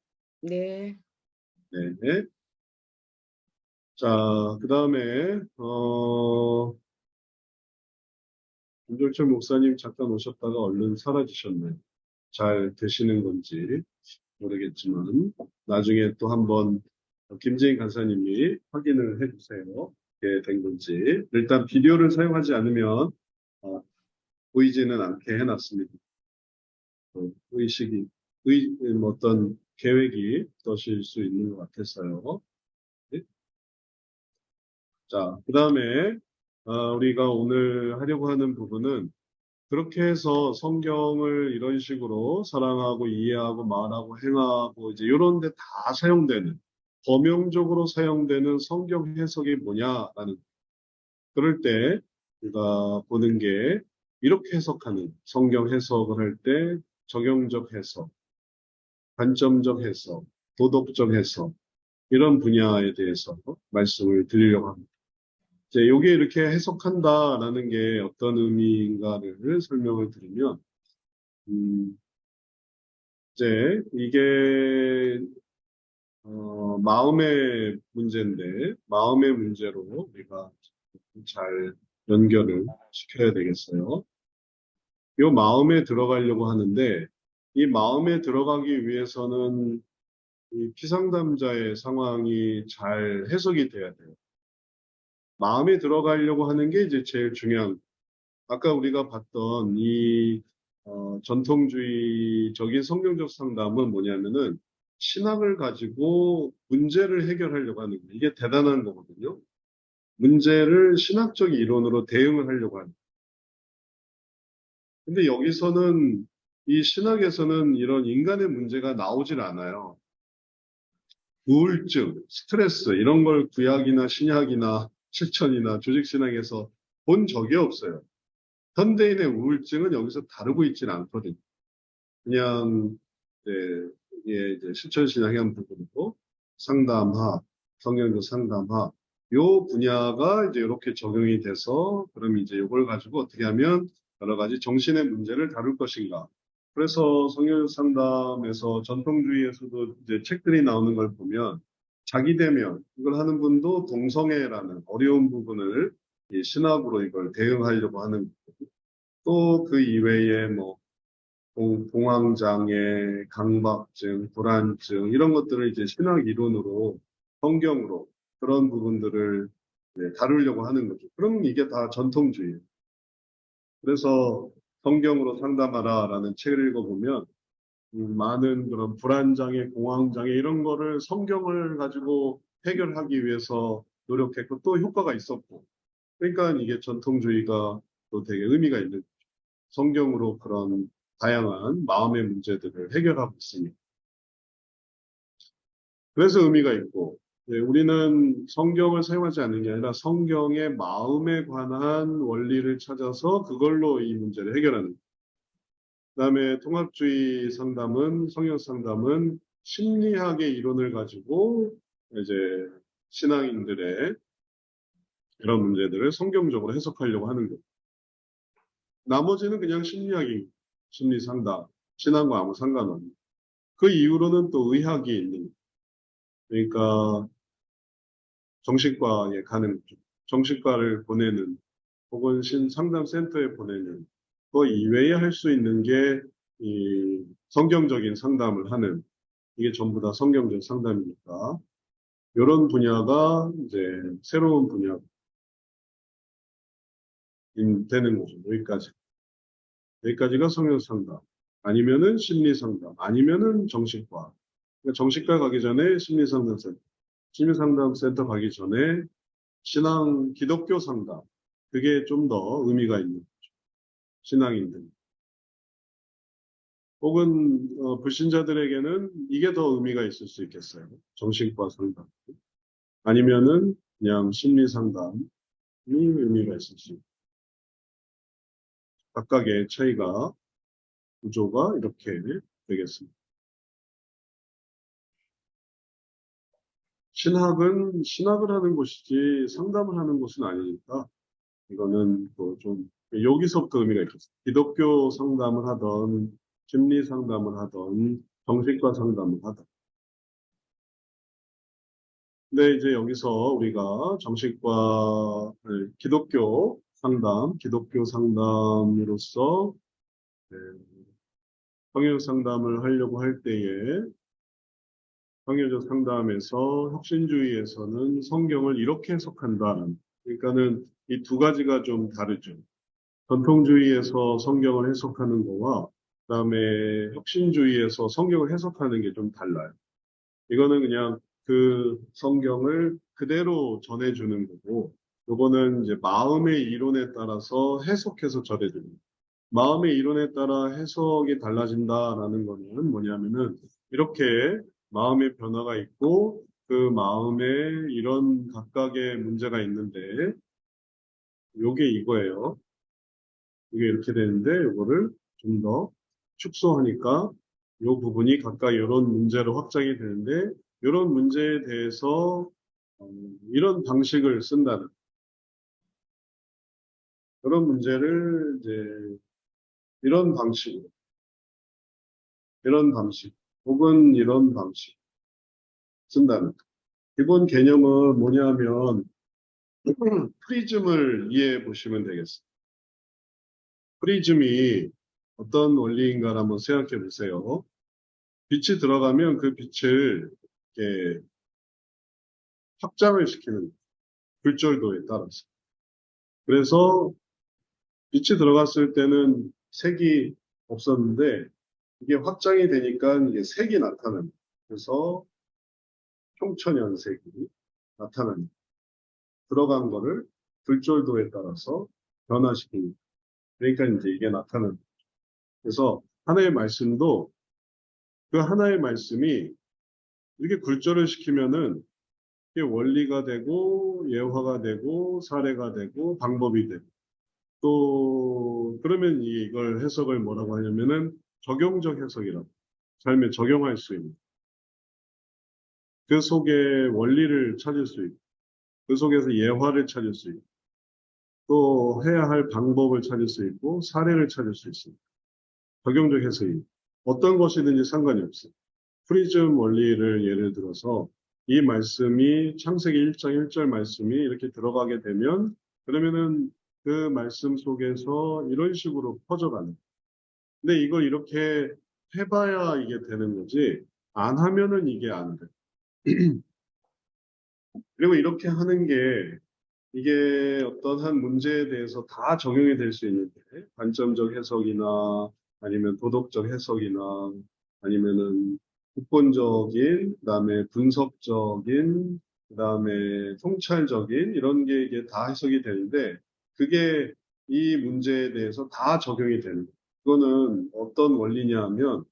Speaker 2: 네.
Speaker 1: 네. 자, 그 다음에, 김종철 목사님 잠깐 오셨다가 얼른 사라지셨네요. 잘 되시는 건지 모르겠지만, 나중에 또 한번 김재인 간사님이 확인을 해주세요. 이게 된 건지. 일단 비디오를 사용하지 않으면, 어, 보이지는 않게 해놨습니다. 의식이, 뭐 어떤 계획이 떠실 수 있는 것 같아서요. 네. 자, 그 다음에, 우리가 오늘 하려고 하는 부분은 그렇게 해서 성경을 이런 식으로 사랑하고 이해하고 말하고 행하고 이제 이런 데 다 사용되는 범용적으로 사용되는 성경 해석이 뭐냐라는 그럴 때 우리가 보는 게 이렇게 해석하는 성경 해석을 할 때 적용적 해석, 관점적 해석, 도덕적 해석 이런 분야에 대해서 말씀을 드리려고 합니다. 이제 요게 이렇게 해석한다라는 게 어떤 의미인가를 설명을 드리면, 음, 이제 이게 마음의 문제인데, 마음의 문제로 우리가 잘 연결을 시켜야 되겠어요. 요 마음에 들어가려고 하는데, 이 마음에 들어가기 위해서는 이 피상담자의 상황이 잘 해석이 돼야 돼요. 마음에 들어가려고 하는 게 이제 제일 중요한, 아까 우리가 봤던 이 전통주의적인 성경적 상담은 뭐냐면은 신학을 가지고 문제를 해결하려고 하는 거예요. 이게 대단한 거거든요. 문제를 신학적 이론으로 대응을 하려고 하는. 근데 여기서는 이 신학에서는 이런 인간의 문제가 나오질 않아요. 우울증, 스트레스 이런 걸 구약이나 신약이나 실천이나 조직신학에서 본 적이 없어요. 현대인의 우울증은 여기서 다루고 있지는 않거든요. 그냥 이게 이제 실천신학의 한 부분이고 상담학, 성경적 상담학 요 분야가 이제 이렇게 적용이 돼서 그럼 이제 이걸 가지고 어떻게 하면 여러 가지 정신의 문제를 다룰 것인가. 그래서 성경 상담에서 전통주의에서도 이제 책들이 나오는 걸 보면 자기 대면 이걸 하는 분도 동성애라는 어려운 부분을 이 신학으로 이걸 대응하려고 하는 또 그 이외에 뭐 공황장애, 강박증, 불안증 이런 것들을 이제 신학 이론으로 성경으로 그런 부분들을 다루려고 하는 거죠. 그럼 이게 다 전통주의예요. 그래서 성경으로 상담하라라는 책을 읽어보면 많은 그런 불안장애, 공황장애 이런 거를 성경을 가지고 해결하기 위해서 노력했고 또 효과가 있었고 그러니까 이게 전통주의가 또 되게 의미가 있는 성경으로 그런 다양한 마음의 문제들을 해결하고 있습니다. 그래서 의미가 있고, 우리는 성경을 사용하지 않는 게 아니라 성경의 마음에 관한 원리를 찾아서 그걸로 이 문제를 해결하는. 그다음에 통합주의 상담은, 성경 상담은 심리학의 이론을 가지고 이제 신앙인들의 이런 문제들을 성경적으로 해석하려고 하는 거예요. 나머지는 그냥 심리학이, 심리 상담, 신앙과 아무 상관없는. 그 이후로는 또 의학이 있는, 그러니까 정신과에 가는 거죠. 정신과를 보내는, 혹은 상담센터에 보내는, 그 이외에 할 수 있는 게 이 성경적인 상담을 하는, 이게 전부 다 성경적 상담이니까, 이런 분야가 이제 새로운 분야 되는 거죠. 여기까지. 여기까지가 성경 상담. 아니면은 심리 상담. 아니면은 정신과. 그러니까 정신과 가기 전에 심리상담센터. 심리상담센터 가기 전에 기독교 상담. 그게 좀 더 의미가 있는 거죠. 신앙인들. 혹은 불신자들에게는 이게 더 의미가 있을 수 있겠어요. 정신과 상담. 아니면은 그냥 심리 상담이 의미가 있을 수 있고. 각각의 차이가, 구조가 이렇게 되겠습니다. 신학은 신학을 하는 곳이지 상담을 하는 곳은 아니니까 이거는 또 좀 여기서부터 의미가 있겠어요. 기독교 상담을 하던 심리 상담을 하던 정신과 상담을 하던. 근데 이제 여기서 우리가 기독교 상담으로서 네, 성역 상담을 하려고 할 때에 성경적 상담에서 혁신주의에서는 성경을 이렇게 해석한다. 그러니까는 이 두 가지가 좀 다르죠. 전통주의에서 성경을 해석하는 거와 그다음에 혁신주의에서 성경을 해석하는 게 좀 달라요. 이거는 그냥 그 성경을 그대로 전해주는 거고, 요거는 이제 마음의 이론에 따라서 해석해서 전해주는 거예요. 마음의 이론에 따라 해석이 달라진다라는 거는 뭐냐면은 이렇게 마음의 변화가 있고 그 마음에 이런 각각의 문제가 있는데 요게 이거예요. 이게 이렇게 되는데 요거를 좀 더 축소하니까 요 부분이 각각 이런 문제로 확장이 되는데 이런 문제에 대해서 이런 방식을 쓴다는 그런 문제를 이제 이런 방식 혹은 이런 방식 쓴다는 기본 개념은 뭐냐면 프리즘을 이해해 보시면 되겠습니다. 프리즘이 어떤 원리인가 한번 생각해 보세요. 빛이 들어가면 그 빛을 이렇게 확장을 시키는 불절도에 따라서. 그래서 빛이 들어갔을 때는 색이 없었는데 이게 확장이 되니까 이게 색이 나타납니다. 그래서 총천연색이 나타납니다. 들어간 거를 불절도에 따라서 변화시킵니다. 그러니까 이제 이게 나타납니다. 그래서 하나의 말씀도 그 하나의 말씀이 이렇게 굴절을 시키면은 이게 원리가 되고 예화가 되고 사례가 되고 방법이 되고 또 그러면 이걸 해석을 뭐라고 하냐면은 적용적 해석이라고 삶에 적용할 수 있는 그 속에 원리를 찾을 수 있고 그 속에서 예화를 찾을 수 있고 또 해야 할 방법을 찾을 수 있고 사례를 찾을 수 있습니다. 적용적 해석이 어떤 것이든지 상관이 없어요. 프리즘 원리를 예를 들어서 이 말씀이 창세기 1장 1절 말씀이 이렇게 들어가게 되면 그러면은 그 말씀 속에서 이런 식으로 퍼져가는. 근데 이걸 이렇게 해봐야 이게 되는 거지 안 하면은 이게 안 돼. 그리고 이렇게 하는 게 이게 어떤 한 문제에 대해서 다 적용이 될 수 있는데 관점적 해석이나 아니면 도덕적 해석이나 아니면은 국본적인 그다음에 분석적인 그다음에 통찰적인 이런 게 이게 다 해석이 되는데 그게 이 문제에 대해서 다 적용이 되는 거예요. 그거는 어떤 원리냐 하면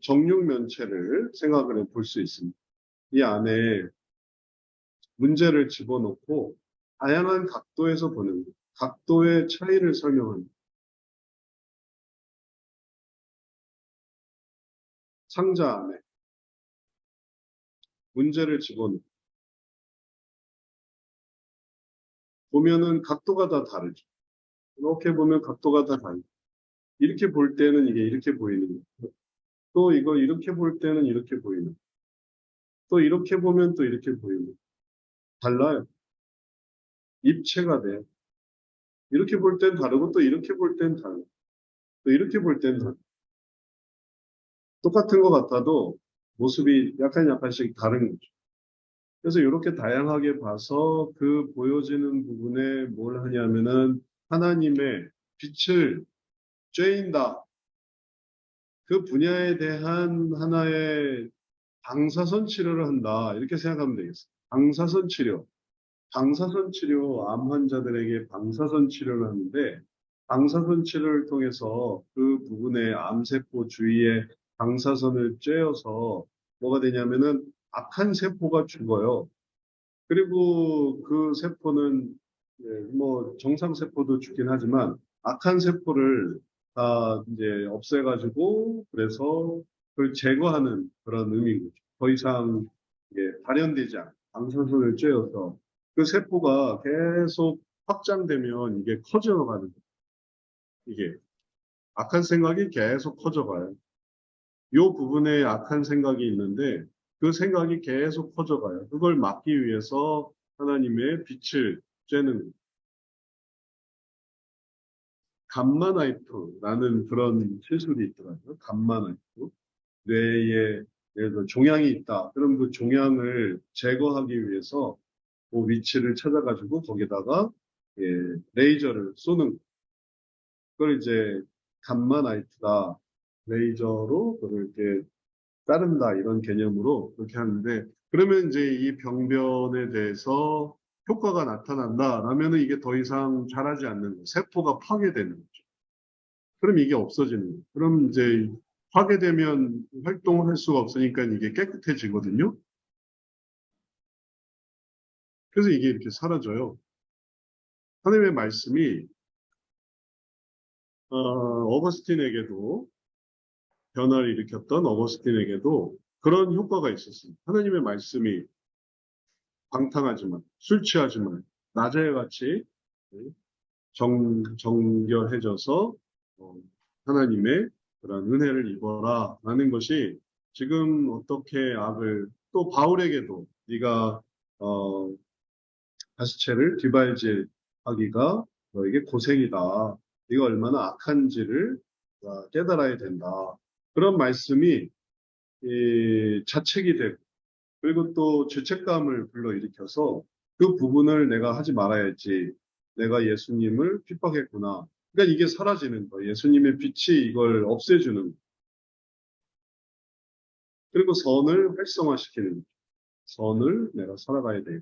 Speaker 1: 정육면체를 생각을 해볼 수 있습니다. 이 안에 문제를 집어넣고 다양한 각도에서 보는 것, 각도의 차이를 설명하는 상자 안에 문제를 집어넣고 보면은 각도가 다 다르죠. 이렇게 보면 각도가 다 다르죠. 이렇게 볼 때는 이게 이렇게 보이는 거고 또 이거 이렇게 볼 때는 이렇게 보이는 거고 또 이렇게 보면 또 이렇게 보이는 거고 달라요. 입체가 돼요. 이렇게 볼 땐 다르고 또 이렇게 볼 땐 다르고 또 이렇게 볼 땐 다르고 똑같은 것 같아도 모습이 약간씩 다른 거죠. 그래서 이렇게 다양하게 봐서 그 보여지는 부분에 뭘 하냐면은 하나님의 빛을 쬐인다. 그 분야에 대한 하나의 방사선 치료를 한다. 이렇게 생각하면 되겠어요. 방사선 치료. 방사선 치료, 암 환자들에게 방사선 치료를 하는데 방사선 치료를 통해서 그 부분의 암세포 주위에 방사선을 쬐어서 뭐가 되냐면은 악한 세포가 죽어요. 그리고 그 세포는 뭐 정상 세포도 죽긴 하지만 악한 세포를 다 이제 없애가지고 그래서 그걸 제거하는 그런 의미인 거죠. 더 이상 발현되지 않고 방사선을 쬐어서 그 세포가 계속 확장되면 이게 커져가는 거예요. 이게 악한 생각이 계속 커져가요. 이 부분에 악한 생각이 있는데 그 생각이 계속 커져가요. 그걸 막기 위해서 하나님의 빛을 쬐는 감마나이프라는 그런 실술이 있더라고요. 감마나이프. 뇌에 예를 들어 종양이 있다. 그럼 그 종양을 제거하기 위해서 그 위치를 찾아가지고 거기다가 레이저를 쏘는 그걸 이제 감마나이프다. 레이저로 그걸 이렇게 자른다 이런 개념으로 그렇게 하는데 그러면 이제 이 병변에 대해서 효과가 나타난다라면은 이게 더 이상 자라지 않는 거예요. 세포가 파괴되는 거죠. 그럼 이게 없어지는 거예요. 그럼 이제 파괴되면 활동을 할 수가 없으니까 이게 깨끗해지거든요. 그래서 이게 이렇게 사라져요. 하나님의 말씀이 어거스틴에게도 변화를 일으켰던 어거스틴에게도 그런 효과가 있었습니다. 하나님의 말씀이 방탕하지만, 술 취하지만, 낮에 같이 정결해져서 하나님의 그런 은혜를 입어라 라는 것이 지금 어떻게 악을 또 바울에게도 네가 가시체를 뒷발질하기가 너에게 고생이다. 네가 얼마나 악한지를 깨달아야 된다. 그런 말씀이 자책이 되고 그리고 또 죄책감을 불러일으켜서 그 부분을 내가 하지 말아야지. 내가 예수님을 핍박했구나. 그러니까 이게 사라지는 거예요. 예수님의 빛이 이걸 없애주는 거예요. 그리고 선을 활성화시키는 거예요. 선을 내가 살아가야 돼요.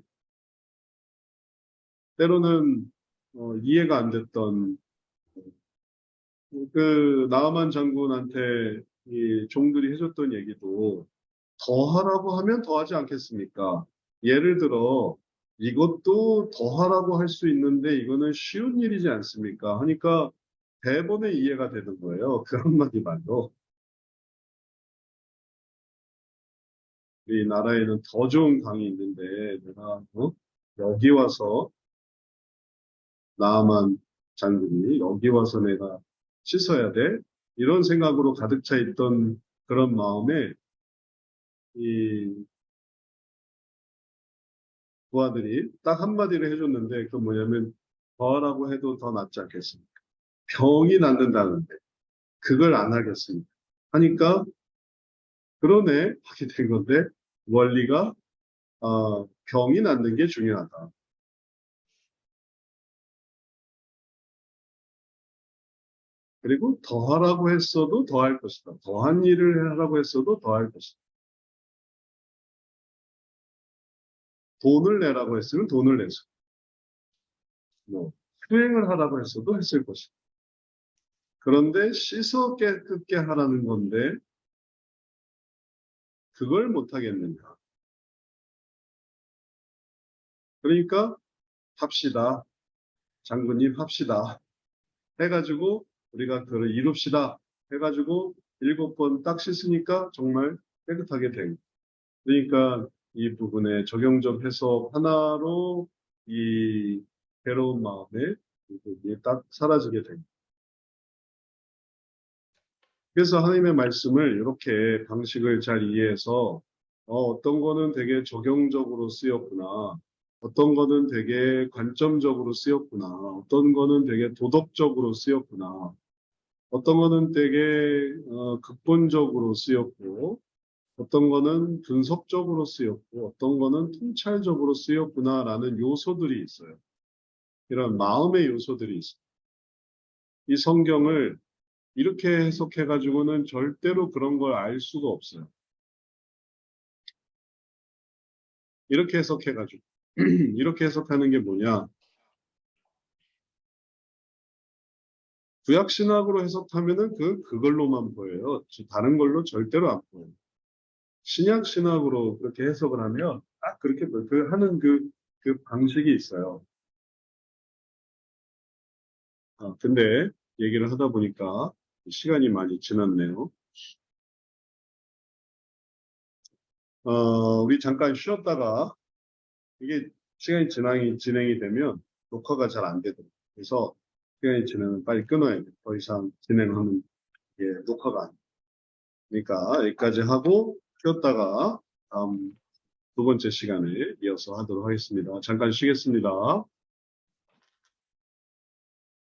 Speaker 1: 때로는 이해가 안 됐던 그 나아만 장군한테 이 종들이 해줬던 얘기도 더 하라고 하면 더 하지 않겠습니까? 예를 들어 이것도 더 하라고 할 수 있는데 이거는 쉬운 일이지 않습니까? 하니까 대번에 이해가 되는 거예요. 그 한마디 말로. 우리 나라에는 더 좋은 강이 있는데 내가 여기 와서 나아만 장군이 여기 와서 내가 씻어야 돼? 이런 생각으로 가득 차 있던 그런 마음에 이 부하들이 딱 한마디를 해줬는데 그 뭐냐면 더 하라고 해도 더 낫지 않겠습니까? 병이 낫는다는데 그걸 안 하겠습니까? 하니까 그러네 하게 된 건데 원리가 병이 낫는 게 중요하다. 그리고 더 하라고 했어도 더 할 것이다. 더한 일을 하라고 했어도 더 할 것이다. 돈을 내라고 했으면 돈을 내서 뭐 수행을 하라고 했어도 했을 것이다. 그런데 씻어 깨끗게 하라는 건데 그걸 못 하겠는가? 그러니까 합시다. 장군님 합시다. 해가지고 우리가 그걸 이룹시다. 해가지고 7번 딱 씻으니까 정말 깨끗하게 된. 그러니까 이 부분의 적용적 해석 하나로 이 괴로운 마음에 이게 딱 사라지게 된. 그래서 하나님의 말씀을 이렇게 방식을 잘 이해해서 어떤 거는 되게 적용적으로 쓰였구나. 어떤 거는 되게 관점적으로 쓰였구나. 어떤 거는 되게 도덕적으로 쓰였구나. 어떤 거는 되게 극본적으로 쓰였고 어떤 거는 분석적으로 쓰였고 어떤 거는 통찰적으로 쓰였구나라는 요소들이 있어요. 이런 마음의 요소들이 있어요. 이 성경을 이렇게 해석해가지고는 절대로 그런 걸 알 수가 없어요. 이렇게 해석해가지고. 이렇게 해석하는 게 뭐냐. 구약신학으로 해석하면은 그걸로만 보여요. 다른 걸로 절대로 안 보여요. 신약신학으로 그렇게 해석을 하면 딱 그렇게 하는 그 방식이 있어요. 근데 얘기를 하다 보니까 시간이 많이 지났네요. 우리 잠깐 쉬었다가 이게 시간이 진행이 되면 녹화가 잘 안 되더라고요. 그래서 시간이 지나면 빨리 끊어야 돼요. 더 이상 진행하면 녹화가 안 돼요. 그러니까 여기까지 하고 쉬었다가 다음 두 번째 시간에 이어서 하도록 하겠습니다. 잠깐 쉬겠습니다.